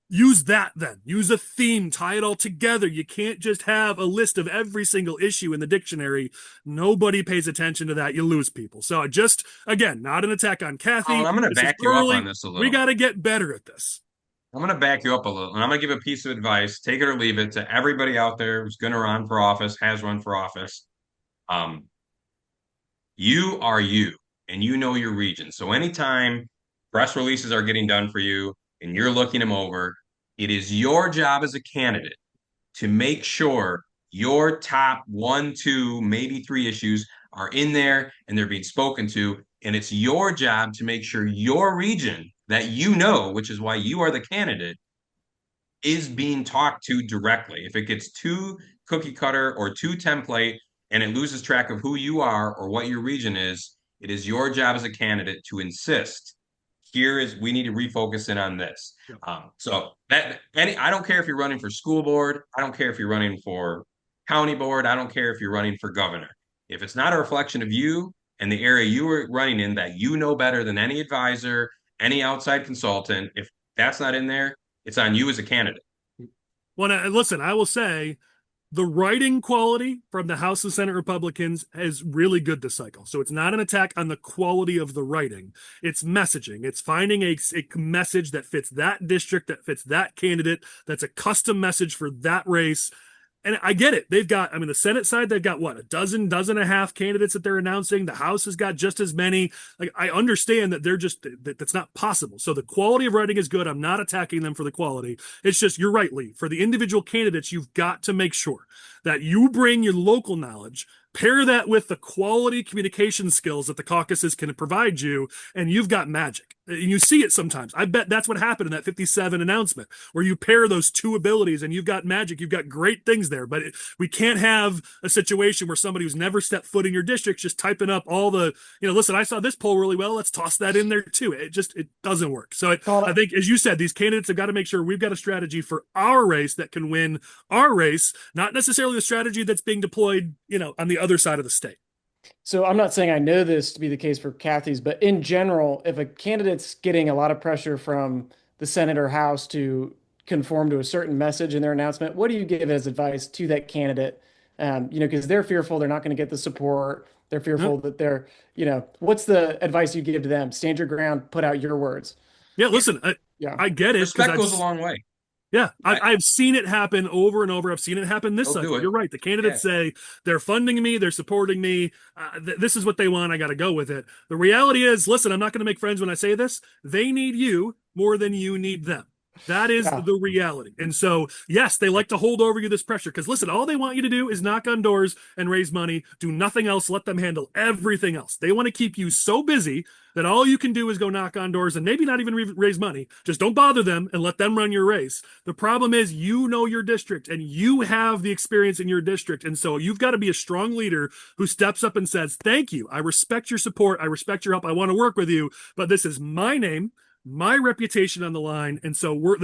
Use that then. Use a theme. Tie it all together. You can't just have a list of every single issue in the dictionary. Nobody pays attention to that. You lose people. So again, not an attack on Kathy. I'm going to back you up on this a little. We got to get better at this. I'm going to back you up a little, and I'm going to give a piece of advice. Take it or leave it to everybody out there who's going to run for office, has run for office. You are you, and you know your region. So anytime press releases are getting done for you and you're looking them over, it is your job as a candidate to make sure your top 1, 2, maybe 3 issues are in there and they're being spoken to. And it's your job to make sure your region that you know, which is why you are the candidate, is being talked to directly. If it gets too cookie cutter or too template, and it loses track of who you are or what your region is, it is your job as a candidate to insist, we need to refocus in on this. Yep. I don't care if you're running for school board. I don't care if you're running for county board. I don't care if you're running for governor. If it's not a reflection of you and the area you are running in that you know better than any advisor, any outside consultant, if that's not in there, it's on you as a candidate. Well, now, listen, I will say the writing quality from the House and Senate Republicans is really good this cycle. So it's not an attack on the quality of the writing. It's messaging. It's finding a message that fits that district, that fits that candidate, that's a custom message for that race. And I get it. They've got, I mean, the Senate side, they've got what, dozen and a half candidates that they're announcing. The House has got just as many. Like, I understand that that's not possible. So the quality of writing is good. I'm not attacking them for the quality. It's just, you're right, Lee. For the individual candidates, you've got to make sure that you bring your local knowledge, pair that with the quality communication skills that the caucuses can provide you, and you've got magic. And you see it sometimes. I bet that's what happened in that 57 announcement, where you pair those two abilities and you've got magic. You've got great things there. But we can't have a situation where somebody who's never stepped foot in your district just typing up all the, listen, I saw this poll really well. Let's toss that in there too. It doesn't work. So I think, as you said, these candidates have got to make sure we've got a strategy for our race that can win our race, not necessarily the strategy that's being deployed, on the other side of the state. So I'm not saying I know this to be the case for Kathy's, but in general, if a candidate's getting a lot of pressure from the Senate or House to conform to a certain message in their announcement, what do you give as advice to that candidate? Because they're fearful they're not going to get the support. They're fearful that they're, what's the advice you give to them? Stand your ground, put out your words. Yeah, listen, I get it. Respect goes a long way. Yeah, I've seen it happen over and over. I've seen it happen this cycle. You're right. The candidates say they're funding me, they're supporting me. This is what they want. I got to go with it. The reality is, listen, I'm not going to make friends when I say this. They need you more than you need them. That is the reality. And so, yes, they like to hold over you this pressure because, listen, all they want you to do is knock on doors and raise money. Do nothing else. Let them handle everything else. They want to keep you so busy that all you can do is go knock on doors and maybe not even raise money. Just don't bother them and let them run your race. The problem is, you know your district and you have the experience in your district. And so you've got to be a strong leader who steps up and says, thank you. I respect your support. I respect your help. I want to work with you, but this is my name, my reputation on the line. And so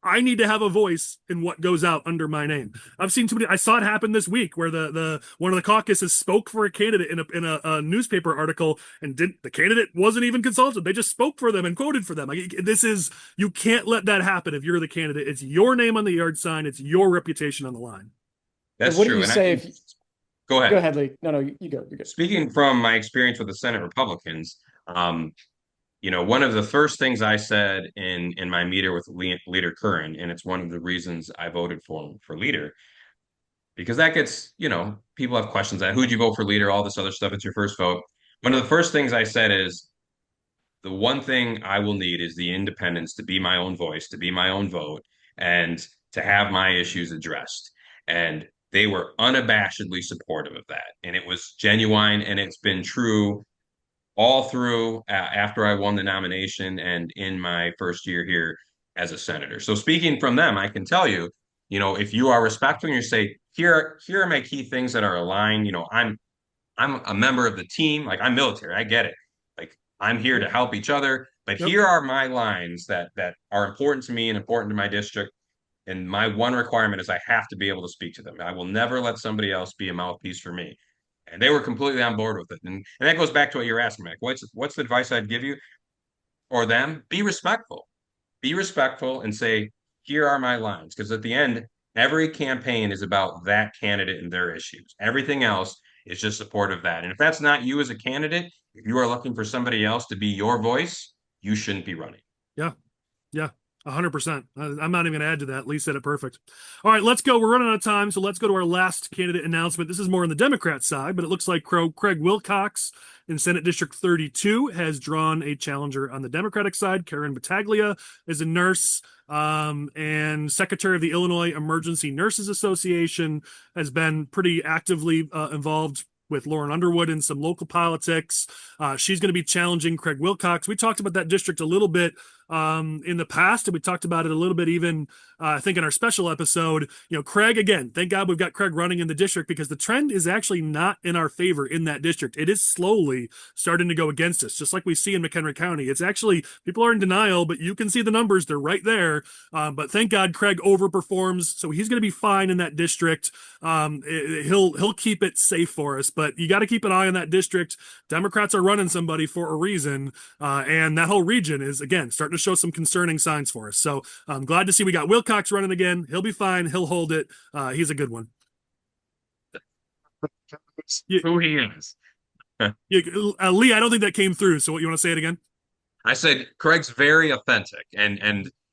I need to have a voice in what goes out under my name. I've seen too many. I saw it happen this week where the one of the caucuses spoke for a candidate in a newspaper article, and the candidate wasn't even consulted. They just spoke for them and quoted for them. Like, you can't let that happen if you're the candidate. It's your name on the yard sign. It's your reputation on the line. That's what true. Do you say go ahead. Go ahead, Lee. No, you go. Speaking from my experience with the Senate Republicans, one of the first things I said in my meeting with Leader Curran, and it's one of the reasons I voted for him for leader, because that gets, people have questions on who'd you vote for leader, all this other stuff. It's your first vote. One of the first things I said is, the one thing I will need is the independence to be my own voice, to be my own vote, and to have my issues addressed. And they were unabashedly supportive of that. And it was genuine, and it's been true all through after I won the nomination and in my first year here as a senator. So speaking from them, I can tell you, if you are respectful and you say, here are my key things that are aligned, I'm a member of the team, like I'm military, I get it. Like, I'm here to help each other, but here are my lines that are important to me and important to my district. And my one requirement is I have to be able to speak to them. I will never let somebody else be a mouthpiece for me. And they were completely on board with it. And that goes back to what you're asking, Mike. What's the advice I'd give you or them? Be respectful. Be respectful and say, here are my lines. Because at the end, every campaign is about that candidate and their issues. Everything else is just support of that. And if that's not you as a candidate, if you are looking for somebody else to be your voice, you shouldn't be running. Yeah. 100%. I'm not even going to add to that. Lee said it perfect. All right, let's go. We're running out of time, so let's go to our last candidate announcement. This is more on the Democrat side, but it looks like Craig Wilcox in Senate District 32 has drawn a challenger on the Democratic side. Karen Battaglia is a nurse and secretary of the Illinois Emergency Nurses Association, has been pretty actively involved with Lauren Underwood in some local politics. She's going to be challenging Craig Wilcox. We talked about that district a little bit in the past, and we talked about it a little bit even, I think, in our special episode. Craig, again, thank God we've got Craig running in the district, because the trend is actually not in our favor in that district. It is slowly starting to go against us, just like we see in McHenry County. It's actually, people are in denial, but you can see the numbers. They're right there. But thank God Craig overperforms, so he's going to be fine in that district. He'll keep it safe for us, but you got to keep an eye on that district. Democrats are running somebody for a reason, and that whole region is, again, starting to show some concerning signs for us. So I'm glad to see we got Wilcox running again. He'll be fine. He'll hold it. He's a good one. Who he is. Lee, I don't think that came through. So what, you want to say it again? I said Craig's very authentic, and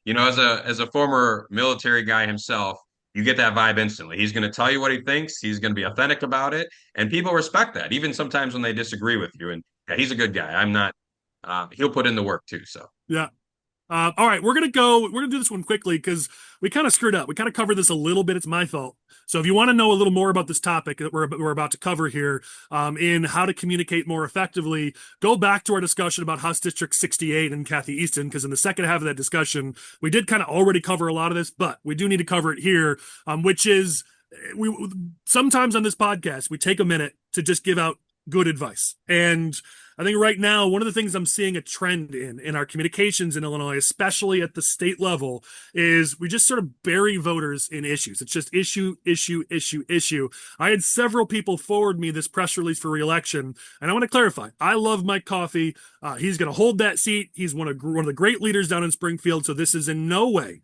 as a former military guy himself, you get that vibe instantly. He's going to tell you what he thinks. He's going to be authentic about it, and people respect that, even sometimes when they disagree with you. And yeah, he's a good guy. I'm not. He'll put in the work too. So yeah. All right, we're gonna do this one quickly because we kind of screwed up. We kind of covered this a little bit. It's my fault. So if you want to know a little more about this topic that we're about to cover here, in how to communicate more effectively, go back to our discussion about House District 68 and Kathy Easton, because in the second half of that discussion, we did kind of already cover a lot of this, but we do need to cover it here, which is we sometimes on this podcast we take a minute to just give out good advice. And I think right now, one of the things I'm seeing a trend in our communications in Illinois, especially at the state level, is we just sort of bury voters in issues. It's just issue, issue, issue, issue. I had several people forward me this press release for re-election, and I want to clarify. I love Mike Coffey. He's going to hold that seat. He's one of the great leaders down in Springfield, so this is in no way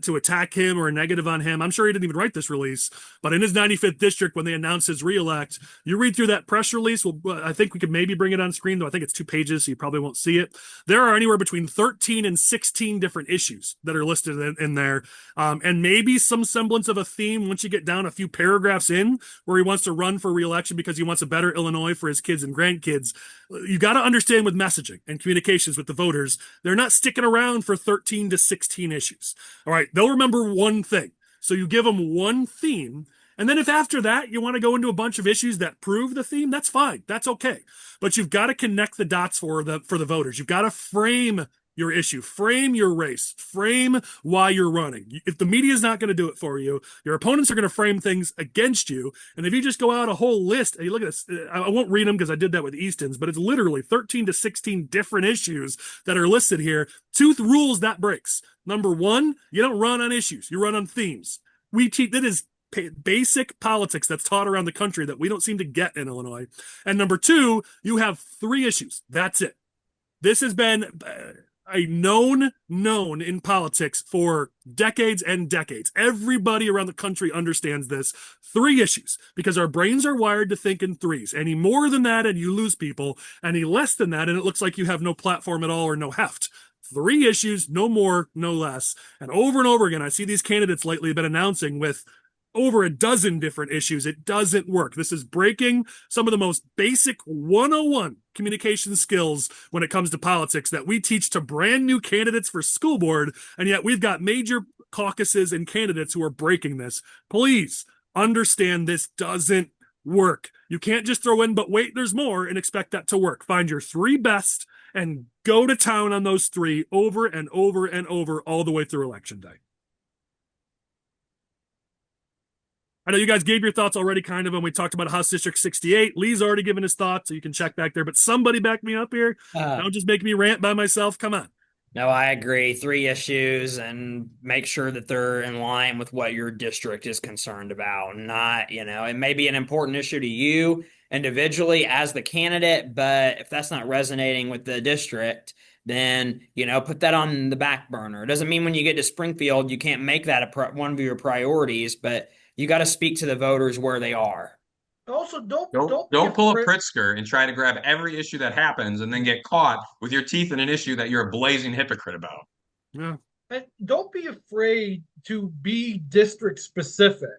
to attack him or a negative on him. I'm sure he didn't even write this release, but in his 95th district, when they announced his reelect, you read through that press release. Well, I think we could maybe bring it on screen, though I think it's 2 pages, so you probably won't see it. There are anywhere between 13 and 16 different issues that are listed in there, and maybe some semblance of a theme once you get down a few paragraphs in where he wants to run for reelection because he wants a better Illinois for his kids and grandkids. You got to understand with messaging and communications with the voters, they're not sticking around for 13 to 16 issues. All right, they'll remember one thing. So you give them one theme, and then if after that you want to go into a bunch of issues that prove the theme, that's fine. That's okay. But you've got to connect the dots for the voters. You've got to frame your issue, frame your race, frame why you're running. If the media is not going to do it for you, your opponents are going to frame things against you. And if you just go out a whole list, and you look at this, I won't read them because I did that with Easton's, but it's literally 13 to 16 different issues that are listed here. 2 rules that breaks. Number 1, you don't run on issues, you run on themes. We teach that is basic politics that's taught around the country that we don't seem to get in Illinois. And number 2, you have 3 issues. That's it. This has been a known in politics for decades and decades. Everybody around the country understands this. 3 issues, because our brains are wired to think in threes. Any more than that and you lose people. Any less than that and it looks like you have no platform at all or no heft. 3 issues, no more, no less. And over again, I see these candidates lately have been announcing with over a dozen different issues. It doesn't work. This is breaking some of the most basic 101 communication skills when it comes to politics that we teach to brand new candidates for school board. And yet we've got major caucuses and candidates who are breaking this. Please understand this doesn't work. You can't just throw in, but wait, there's more and expect that to work. Find your 3 best and go to town on those 3 over and over and over all the way through election day. I know you guys gave your thoughts already kind of when we talked about House District 68. Lee's already given his thoughts, so you can check back there. But somebody back me up here. Don't just make me rant by myself. Come on. No, I agree. 3 issues, and make sure that they're in line with what your district is concerned about. Not, it may be an important issue to you individually as the candidate, but if that's not resonating with the district, then, put that on the back burner. It doesn't mean when you get to Springfield, you can't make that one of your priorities, but you got to speak to the voters where they are. Also, don't pull a Pritzker and try to grab every issue that happens and then get caught with your teeth in an issue that you're a blazing hypocrite about. Yeah. And don't be afraid to be district specific.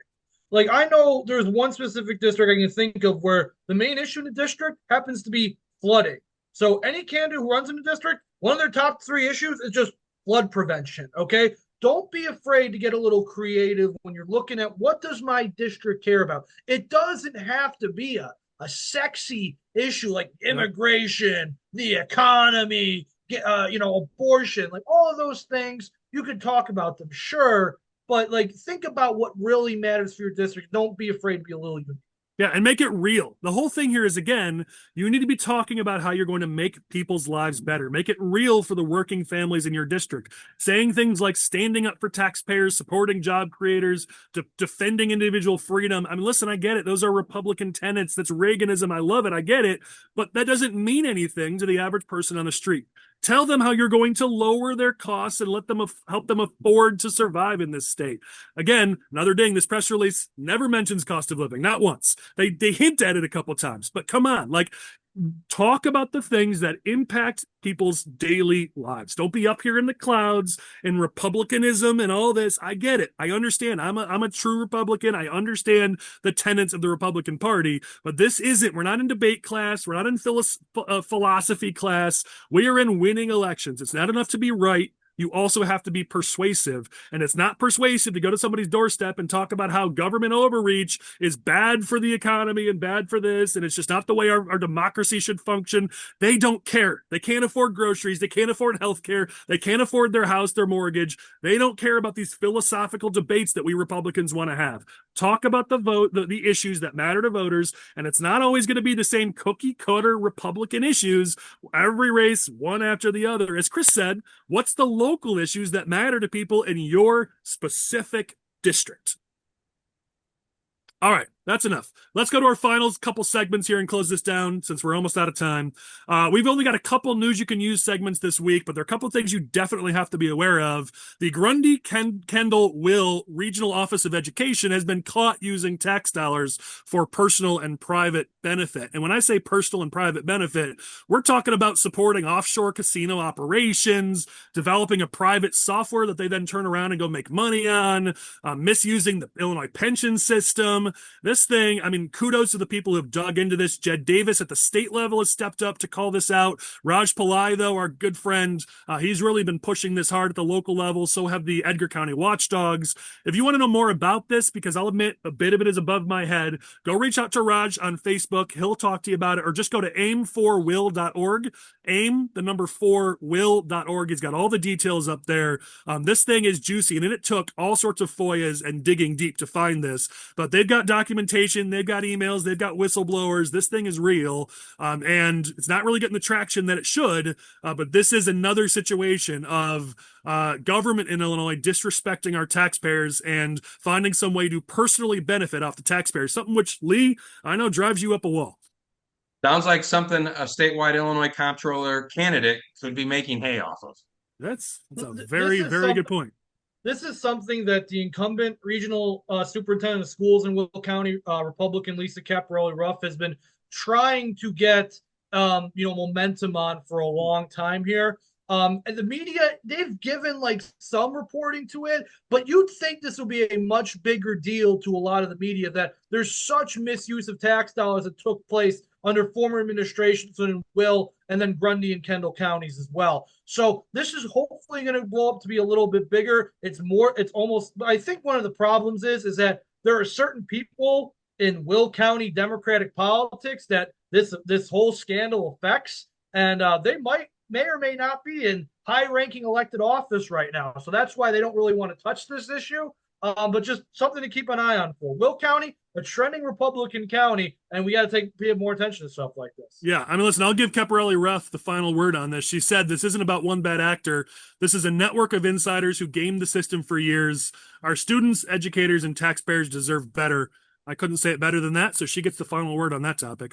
Like, I know there's one specific district I can think of where the main issue in the district happens to be flooding. So any candidate who runs in the district, one of their top 3 issues is just flood prevention. Okay. Don't be afraid to get a little creative when you're looking at what does my district care about. It doesn't have to be a sexy issue like immigration, the economy, abortion, like all of those things. You could talk about them, sure, but like think about what really matters for your district. Don't be afraid to be a little unique. Yeah, and make it real. The whole thing here is, again, you need to be talking about how you're going to make people's lives better. Make it real for the working families in your district. Saying things like standing up for taxpayers, supporting job creators, defending individual freedom. I mean, listen, I get it. Those are Republican tenets. That's Reaganism. I love it. I get it. But that doesn't mean anything to the average person on the street. Tell them how you're going to lower their costs and help them afford to survive in this state. Again, another ding, this press release never mentions cost of living, not once. They hint at it a couple times, but come on, like talk about the things that impact people's daily lives. Don't be up here in the clouds and republicanism and all this. I get it. I understand. I'm a true Republican. I understand the tenets of the Republican Party, but this isn't. We're not in debate class. We're not in philosophy class. We are in winning elections. It's not enough to be right. You also have to be persuasive. And it's not persuasive to go to somebody's doorstep and talk about how government overreach is bad for the economy and bad for this. And it's just not the way our democracy should function. They don't care. They can't afford groceries. They can't afford health care. They can't afford their house, their mortgage. They don't care about these philosophical debates that we Republicans want to have. Talk about the issues that matter to voters. And it's not always going to be the same cookie cutter Republican issues. Every race, one after the other. As Chris said, what's the local issues that matter to people in your specific district? All right, that's enough. Let's go to our final couple segments here and close this down since we're almost out of time. We've only got a couple news you can use segments this week, but there are a couple of things you definitely have to be aware of. The Grundy-Kendall-Will Regional Office of Education has been caught using tax dollars for personal and private benefit. And when I say personal and private benefit, we're talking about supporting offshore casino operations, developing a private software that they then turn around and go make money on, misusing the Illinois pension system. This thing, I mean, kudos to the people who have dug into this. Jed Davis at the state level has stepped up to call this out. Raj Pillai, though, our good friend, he's really been pushing this hard at the local level. So have the Edgar County watchdogs. If you want to know more about this, because I'll admit a bit of it is above my head, go reach out to Raj on Facebook. He'll talk to you about it, or just go to aim4will.org. Aim, the number 4will.org. He's got all the details up there. This thing is juicy, and it took all sorts of FOIAs and digging deep to find this, but they've got documentation, they've got emails, they've got whistleblowers. This thing is real, and it's not really getting the traction that it should, but this is another situation of government in Illinois disrespecting our taxpayers and finding some way to personally benefit off the taxpayers, something which, Lee, I know drives you up a wall. Sounds like something a statewide Illinois comptroller candidate could be making hay off of. That's a very, very good point. This is something that the incumbent regional superintendent of schools in Will County, Republican Lisa Caporelli-Ruff, has been trying to get momentum on for a long time here. And the media, they've given like some reporting to it, but you'd think this would be a much bigger deal to a lot of the media that there's such misuse of tax dollars that took place under former administrations in Will and then Grundy and Kendall counties as well. So this is hopefully going to blow up to be a little bit bigger. It's almost, I think one of the problems is that there are certain people in Will County Democratic politics that this whole scandal affects, and they may or may not be in high-ranking elected office right now. So that's why they don't really want to touch this issue. But just something to keep an eye on for Will County, a trending Republican county, and we got to pay more attention to stuff like this. Yeah, I mean, listen, I'll give Caporelli-Ruff the final word on this. She said this isn't about one bad actor. This is a network of insiders who gamed the system for years. Our students, educators, and taxpayers deserve better. I couldn't say it better than that, so she gets the final word on that topic.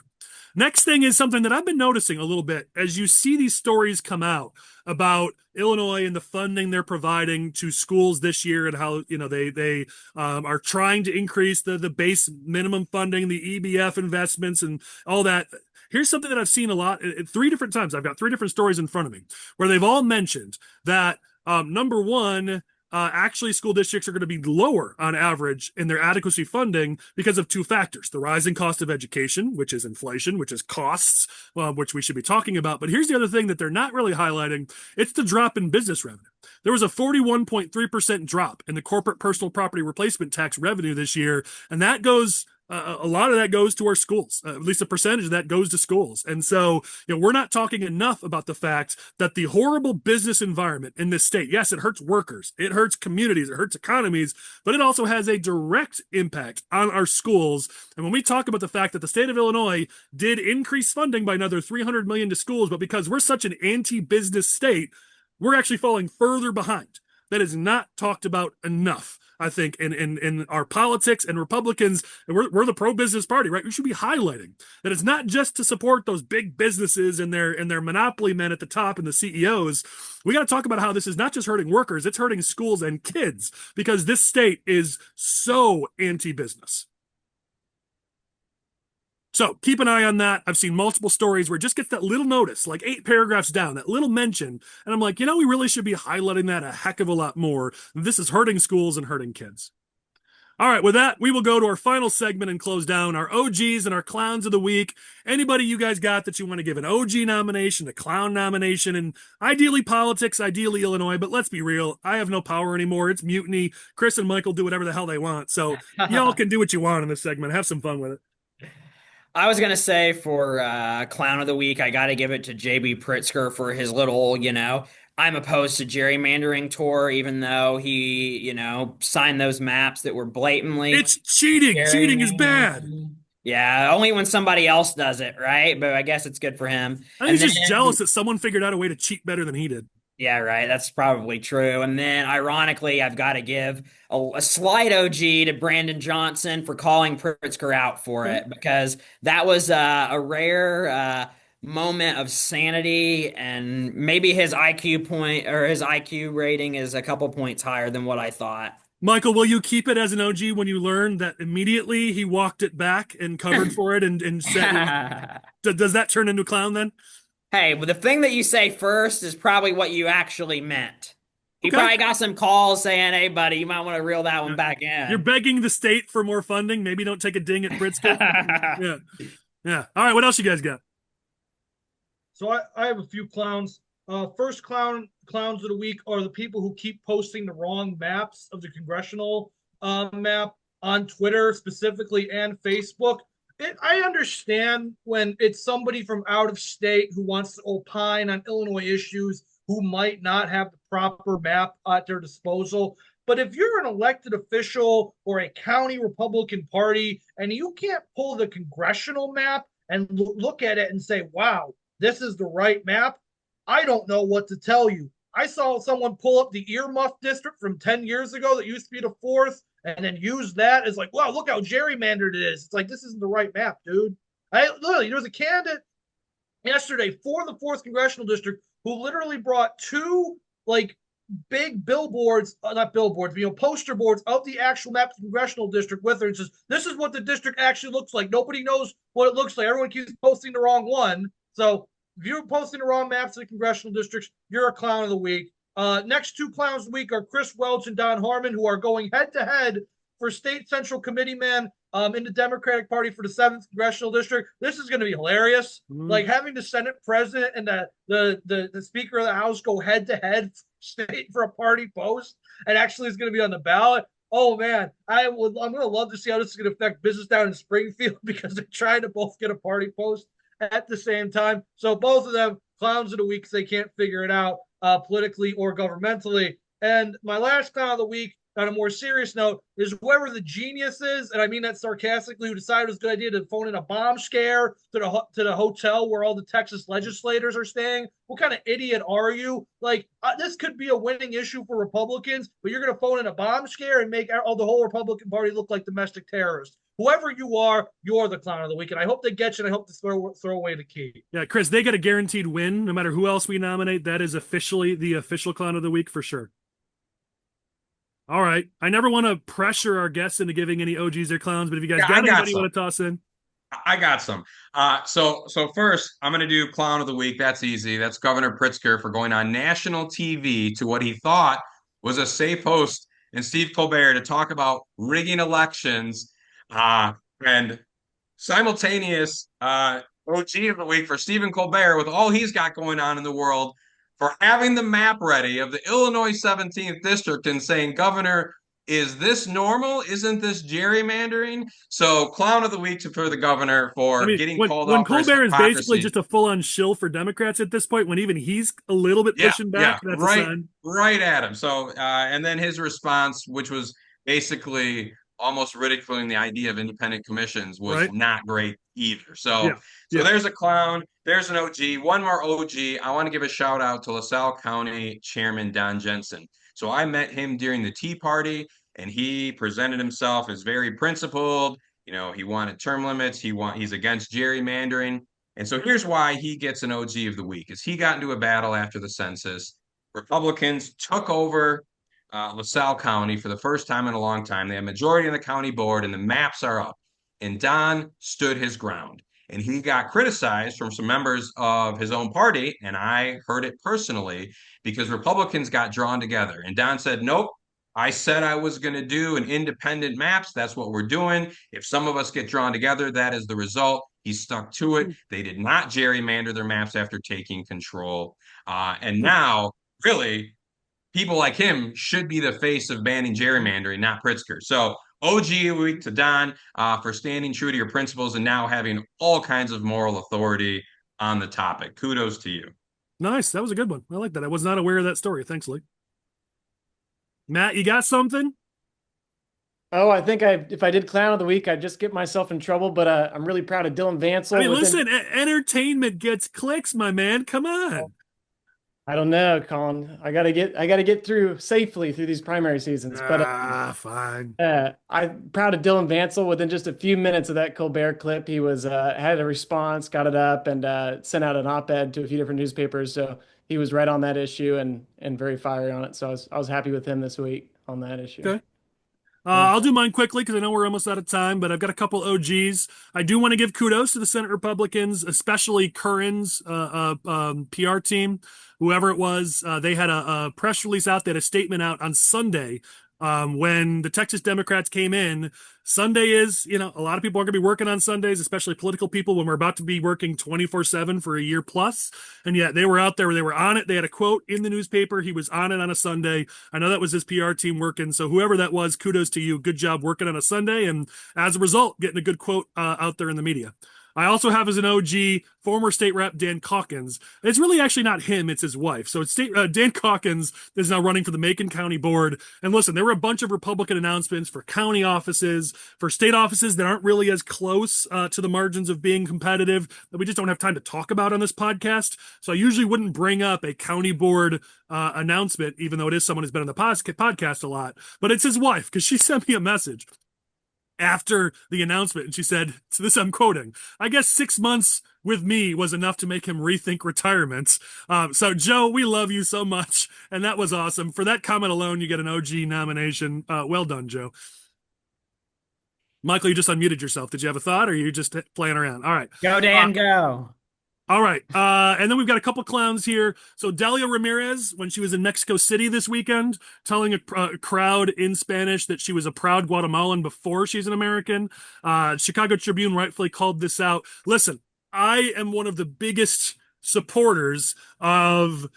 Next thing is something that I've been noticing a little bit as you see these stories come out about Illinois and the funding they're providing to schools this year and how they are trying to increase the base minimum funding, the EBF investments, and all that. Here's something that I've seen a lot at 3 different times. I've got 3 different stories in front of me where they've all mentioned that number one, actually school districts are going to be lower on average in their adequacy funding because of 2 factors: the rising cost of education, which is inflation, which is costs, which we should be talking about. But here's the other thing that they're not really highlighting. It's the drop in business revenue. There was a 41.3% drop in the corporate personal property replacement tax revenue this year, and that goes a lot of that goes to our schools. At least a percentage of that goes to schools. And so, we're not talking enough about the fact that the horrible business environment in this state, yes, it hurts workers, it hurts communities, it hurts economies, but it also has a direct impact on our schools. And when we talk about the fact that the state of Illinois did increase funding by another $300 million to schools, but because we're such an anti-business state, we're actually falling further behind. That is not talked about enough, I think, in our politics. And Republicans, and we're the pro-business party, right? We should be highlighting that it's not just to support those big businesses and their monopoly men at the top and the CEOs. We got to talk about how this is not just hurting workers, it's hurting schools and kids, because this state is so anti-business. So keep an eye on that. I've seen multiple stories where it just gets that little notice, like 8 paragraphs down, that little mention. And I'm like, we really should be highlighting that a heck of a lot more. This is hurting schools and hurting kids. All right, with that, we will go to our final segment and close down our OGs and our clowns of the week. Anybody you guys got that you want to give an OG nomination, a clown nomination, and ideally politics, ideally Illinois, but let's be real, I have no power anymore. It's mutiny. Chris and Michael do whatever the hell they want. So y'all can do what you want in this segment. Have some fun with it. I was gonna say for clown of the week, I got to give it to JB Pritzker for his little, I'm opposed to gerrymandering tour, even though he, signed those maps that were blatantly. It's cheating. Cheating is bad. Yeah, only when somebody else does it, right? But I guess it's good for him. I think he's just jealous that someone figured out a way to cheat better than he did. Yeah, right. That's probably true. And then, ironically, I've got to give a slight OG to Brandon Johnson for calling Pritzker out for it, because that was a rare moment of sanity, and maybe his IQ point or his IQ rating is a couple points higher than what I thought. Michael, will you keep it as an OG when you learn that immediately he walked it back and covered for it and said, does that turn into a clown then? Hey, but the thing that you say first is probably what you actually meant. He probably got some calls saying, hey, buddy, you might want to reel that one back in. You're begging the state for more funding. Maybe don't take a ding at Pritzker. Yeah. All right, what else you guys got? So I have a few clowns. First clowns of the week are the people who keep posting the wrong maps of the congressional map on Twitter specifically and Facebook. I understand when it's somebody from out of state who wants to opine on Illinois issues who might not have the proper map at their disposal. But if you're an elected official or a county Republican Party and you can't pull the congressional map and look at it and say, wow, this is the right map, I don't know what to tell you. I saw someone pull up the earmuff district from 10 years ago that used to be the 4th and then use that as like, wow, look how gerrymandered it is. It's like, this isn't the right map, dude. Literally, there was a candidate yesterday for the 4th congressional district who literally brought 2 like big billboards, not billboards, poster boards of the actual map of the congressional district with her and says, this is what the district actually looks like. Nobody knows what it looks like. Everyone keeps posting the wrong one. So if you're posting the wrong maps of the congressional districts, you're a clown of the week. Next 2 clowns of the week are Chris Welch and Don Harmon, who are going head-to-head for State Central Committeeman in the Democratic Party for the 7th Congressional District. This is going to be hilarious. Like having the Senate President and the Speaker of the House go head-to-head for a party post, and actually is going to be on the ballot. Oh, man, I'm going to love to see how this is going to affect business down in Springfield, because they're trying to both get a party post at the same time. So both of them, clowns of the week, because they can't figure it out politically or governmentally. And my last clown of the week, on a more serious note, is whoever the genius is, and I mean that sarcastically, who decided it was a good idea to phone in a bomb scare to the hotel where all the Texas legislators are staying. What kind of idiot are you? Like, this could be a winning issue for Republicans, but you're going to phone in a bomb scare and make the whole Republican Party look like domestic terrorists. Whoever you are, you're the clown of the week, and I hope they get you, and I hope to throw away the key. Yeah, Chris, they get a guaranteed win no matter who else we nominate. That is officially the official clown of the week for sure. All right. I never want to pressure our guests into giving any OGs or clowns, but if you guys got anybody you want to toss in. I got some. So first, I'm going to do clown of the week. That's easy. That's Governor Pritzker for going on national TV to what he thought was a safe host in Steve Colbert to talk about rigging elections. And simultaneous OG of the week for Stephen Colbert with all he's got going on in the world for having the map ready of the Illinois 17th district and saying, Governor, is this normal? Isn't this gerrymandering? So, clown of the week for the governor I for mean, getting when called when out for his Colbert is basically hypocrisy. just a full-on shill for Democrats at this point, when even he's a little bit Yeah, pushing yeah, back, that's a right, sign. right at him. So, and then his response, which was basically almost ridiculing the idea of independent commissions, was Right? not great either. So, Yeah. so Yeah. there's a clown. There's an OG. One more OG. I want to give a shout out to LaSalle County Chairman Don Jensen. So I met him during the Tea Party, and he presented himself as very principled. He wanted term limits. He's against gerrymandering. And so here's why he gets an OG of the week: is he got into a battle after the census. Republicans took over LaSalle County for the first time in a long time. They have majority in the county board, and the maps are up. And Don stood his ground. And he got criticized from some members of his own party, and I heard it personally because Republicans got drawn together. And Don said, "Nope, I said I was going to do an independent maps. That's what we're doing. If some of us get drawn together, that is the result." He stuck to it. They did not gerrymander their maps after taking control. And now, really, people like him should be the face of banning gerrymandering, not Pritzker. So, OG week to Don for standing true to your principles and now having all kinds of moral authority on the topic. Kudos to you. Nice. That was a good one. I like that. I was not aware of that story. Thanks, Lee. Matt, you got something? Oh, I think if I did clown of the week, I'd just get myself in trouble. But I'm really proud of Dylan Vansel. I mean, listen, entertainment gets clicks, my man. Come on. I don't know, Collin. I gotta get through safely through these primary seasons. But Fine. I'm proud of Dylan Vansel. Within just a few minutes of that Colbert clip, he was had a response, got it up, and sent out an op-ed to a few different newspapers. So he was right on that issue and very fiery on it. So I was happy with him this week on that issue. Okay. Yeah. I'll do mine quickly because I know we're almost out of time, but I've got a couple OGs. I do want to give kudos to the Senate Republicans, especially Curran's PR team, whoever it was. They had a press release out, they had a statement out on Sunday when the Texas Democrats came in. Sunday is, a lot of people are going to be working on Sundays, especially political people, when we're about to be working 24/7 for a year plus. And yet they were out there, they were on it. They had a quote in the newspaper. He was on it on a Sunday. I know that was his PR team working. So whoever that was, kudos to you. Good job working on a Sunday. And as a result, getting a good quote out there in the media. I also have as an OG former state rep Dan Calkins. It's really actually not him, it's his wife. So it's Dan Calkins is now running for the Macon County Board. And listen, there were a bunch of Republican announcements for county offices, for state offices that aren't really as close to the margins of being competitive, that we just don't have time to talk about on this podcast. So I usually wouldn't bring up a county board announcement, even though it is someone who's been on the podcast a lot. But it's his wife, because she sent me a message after the announcement, and she said, so this I'm quoting, "I guess 6 months with me was enough to make him rethink retirement." So Joe, we love you so much, and that was awesome. For that comment alone, you get an OG nomination. Well done, Joe. Michael, you just unmuted yourself. Did you have a thought, or are you just playing around? All right. Go, Dan, go. All right. And then we've got a couple clowns here. So Delia Ramirez, when she was in Mexico City this weekend, telling a crowd in Spanish that she was a proud Guatemalan before she's an American. Chicago Tribune rightfully called this out. Listen, I am one of the biggest supporters of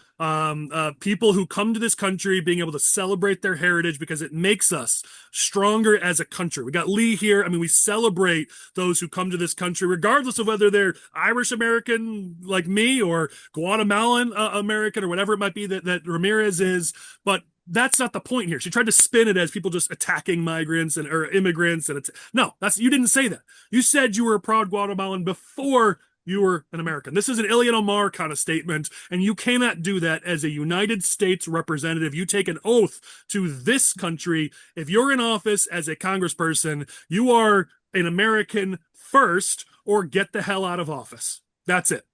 people who come to this country being able to celebrate their heritage, because it makes us stronger as a country. We got Lee here. I mean, we celebrate those who come to this country, regardless of whether they're Irish American like me or Guatemalan American or whatever it might be that Ramirez is. But that's not the point here. She tried to spin it as people just attacking migrants or immigrants. And no, you didn't say that. You said you were a proud Guatemalan before you were an American. This is an Ilhan Omar kind of statement, and you cannot do that as a United States representative. You take an oath to this country. If you're in office as a congressperson, you are an American first, or get the hell out of office. That's it.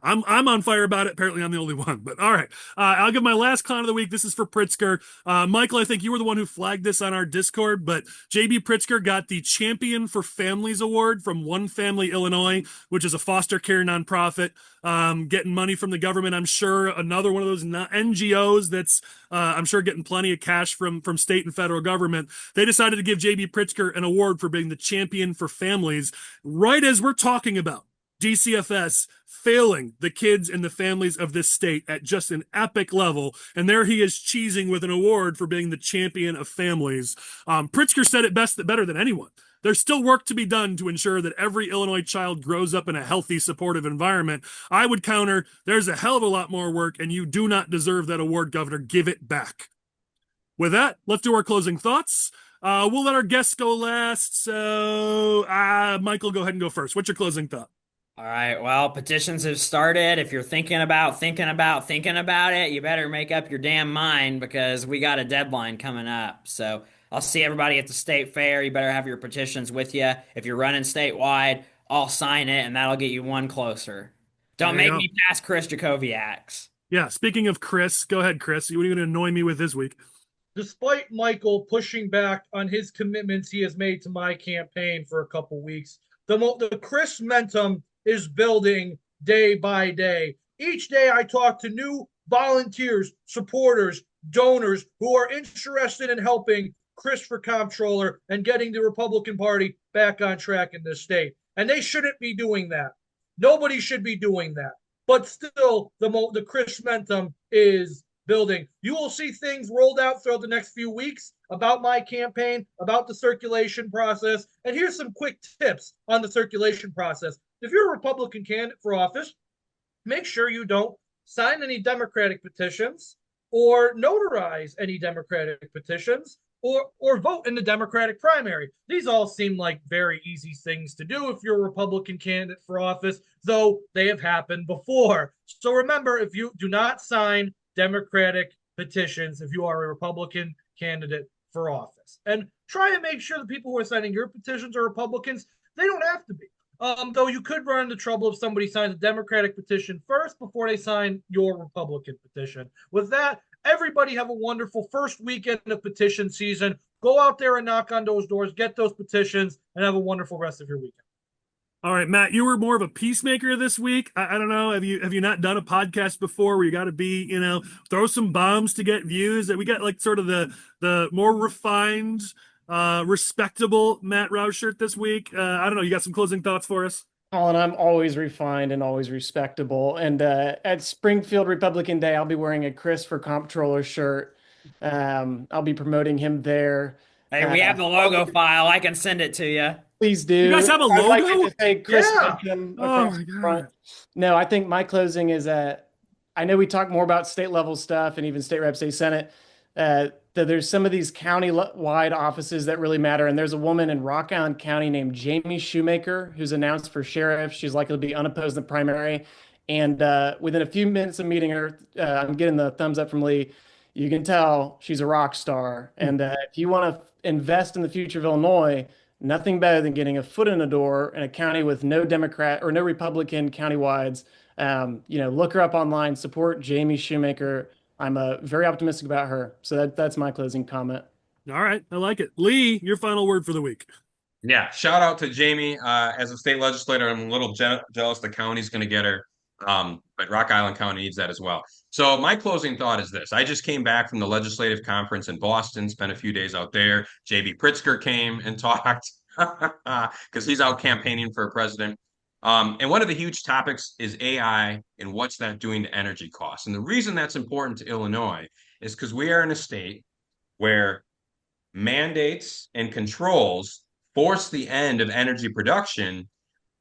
I'm on fire about it. Apparently, I'm the only one. But all right, I'll give my last clown of the week. This is for Pritzker. Michael, I think you were the one who flagged this on our Discord, but JB Pritzker got the Champion for Families Award from One Family Illinois, which is a foster care nonprofit, getting money from the government. I'm sure another one of those NGOs that's I'm sure getting plenty of cash from state and federal government. They decided to give JB Pritzker an award for being the Champion for Families right as we're talking about DCFS failing the kids and the families of this state at just an epic level. And there he is cheesing with an award for being the champion of families. Pritzker said it better than anyone. There's still work to be done to ensure that every Illinois child grows up in a healthy, supportive environment. I would counter, there's a hell of a lot more work, and you do not deserve that award, Governor. Give it back. With that, let's do our closing thoughts. We'll let our guests go last. So, Michael, go ahead and go first. What's your closing thought? All right. Well, petitions have started. If you're thinking about it, you better make up your damn mind because we got a deadline coming up. So I'll see everybody at the state fair. You better have your petitions with you. If you're running statewide, I'll sign it and that'll get you one closer. Don't make me pass Chris Jackowiak's. Yeah. Speaking of Chris, go ahead, Chris. What are you going to annoy me with this week? Despite Michael pushing back on his commitments he has made to my campaign for a couple weeks, the Chris momentum is building day by day. Each day I talk to new volunteers, supporters, donors who are interested in helping Chris for Comptroller and getting the Republican Party back on track in this state. And they shouldn't be doing that. Nobody should be doing that. But still, the Chris momentum is building. You will see things rolled out throughout the next few weeks about my campaign, about the circulation process. And here's some quick tips on the circulation process. If you're a Republican candidate for office, make sure you don't sign any Democratic petitions or notarize any Democratic petitions or vote in the Democratic primary. These all seem like very easy things to do if you're a Republican candidate for office, though they have happened before. So remember, if you do not sign Democratic petitions, if you are a Republican candidate for office, and try and make sure the people who are signing your petitions are Republicans. They don't have to be. Though you could run into trouble if somebody signs a Democratic petition first before they sign your Republican petition. With that, everybody have a wonderful first weekend of petition season. Go out there and knock on those doors, get those petitions, and have a wonderful rest of your weekend. All right, Matt, you were more of a peacemaker this week. I don't know. Have you not done a podcast before where you got to be, throw some bombs to get views? That we got like sort of the more refined, respectable Matt Rauschert this week. I don't know. You got some closing thoughts for us? Collin, I'm always refined and always respectable. And at Springfield Republican Day, I'll be wearing a Chris for Comptroller shirt. I'll be promoting him there. Hey, we have the logo file. I can send it to you. Please do. You guys have a logo? I'd like it to say Chris Yeah. across the front. No, I think my closing is that I know we talk more about state level stuff and even state rep, state senate. That there's some of these county-wide offices that really matter. And there's a woman in Rock Island County named Jamie Shoemaker who's announced for sheriff. She's likely to be unopposed in the primary. And within a few minutes of meeting her, I'm getting the thumbs up from Lee. You can tell she's a rock star. And if you want to invest in the future of Illinois, nothing better than getting a foot in the door in a county with no Democrat or no Republican countywides. Look her up online, support Jamie Shoemaker. I'm very optimistic about her. So that's my closing comment. All right. I like it. Lee, your final word for the week. Yeah. Shout out to Jamie. As a state legislator, I'm a little jealous the county's going to get her. But Rock Island County needs that as well. So my closing thought is this. I just came back from the legislative conference in Boston, spent a few days out there. JB Pritzker came and talked because he's out campaigning for president. And one of the huge topics is AI and what's that doing to energy costs. And the reason that's important to Illinois is because we are in a state where mandates and controls force the end of energy production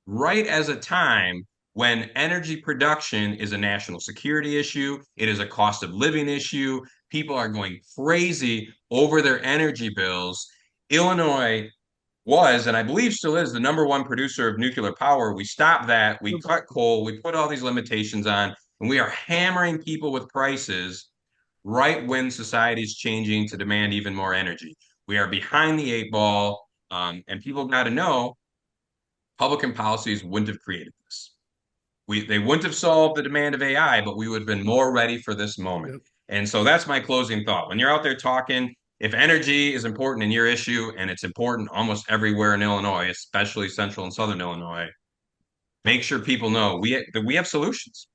right as a time when energy production is a national security issue. It is a cost of living issue. People are going crazy over their energy bills. Illinois was, and I believe still is, the #1 producer of nuclear power. We stopped that. We cut coal. We put all these limitations on, and we are hammering people with prices right when society is changing to demand even more energy. We are behind the 8 ball, and people got to know Republican policies wouldn't have created this. They wouldn't have solved the demand of AI, but we would have been more ready for this moment. Yep. And so that's my closing thought. When you're out there talking, if energy is important in your issue, and it's important almost everywhere in Illinois, especially central and southern Illinois, make sure people know we have solutions.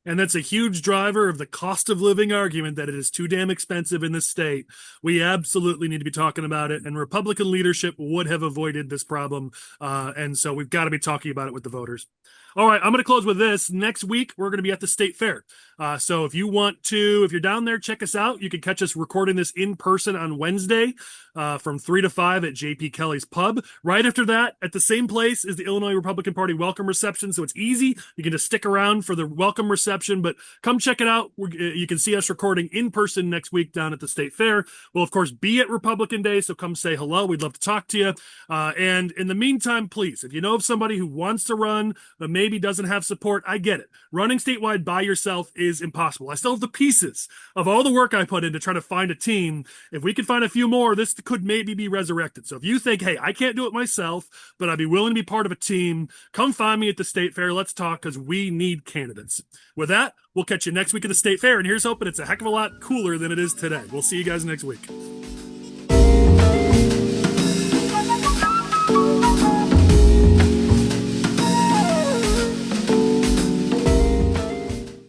And that's a huge driver of the cost of living argument that it is too damn expensive in this state. We absolutely need to be talking about it, and Republican leadership would have avoided this problem. And so we've got to be talking about it with the voters. All right, I'm going to close with this. Next week, we're going to be at the state fair. So if you're down there, check us out. You can catch us recording this in person on Wednesday from 3 to 5 at JP Kelly's Pub. Right after that, at the same place, is the Illinois Republican Party welcome reception. So it's easy. You can just stick around for the welcome reception, but come check it out. You can see us recording in person next week down at the state fair. We'll, of course, be at Republican Day, so come say hello. We'd love to talk to you. And in the meantime, please, if you know of somebody who wants to run but maybe doesn't have support, I get it. Running statewide by yourself is impossible. I still have the pieces of all the work I put in to try to find a team. If we could find a few more, this could maybe be resurrected. So if you think, hey, I can't do it myself, but I'd be willing to be part of a team, come find me at the state fair. Let's talk, because we need candidates. With that, we'll catch you next week at the state fair. And here's hoping it's a heck of a lot cooler than it is today. We'll see you guys next week.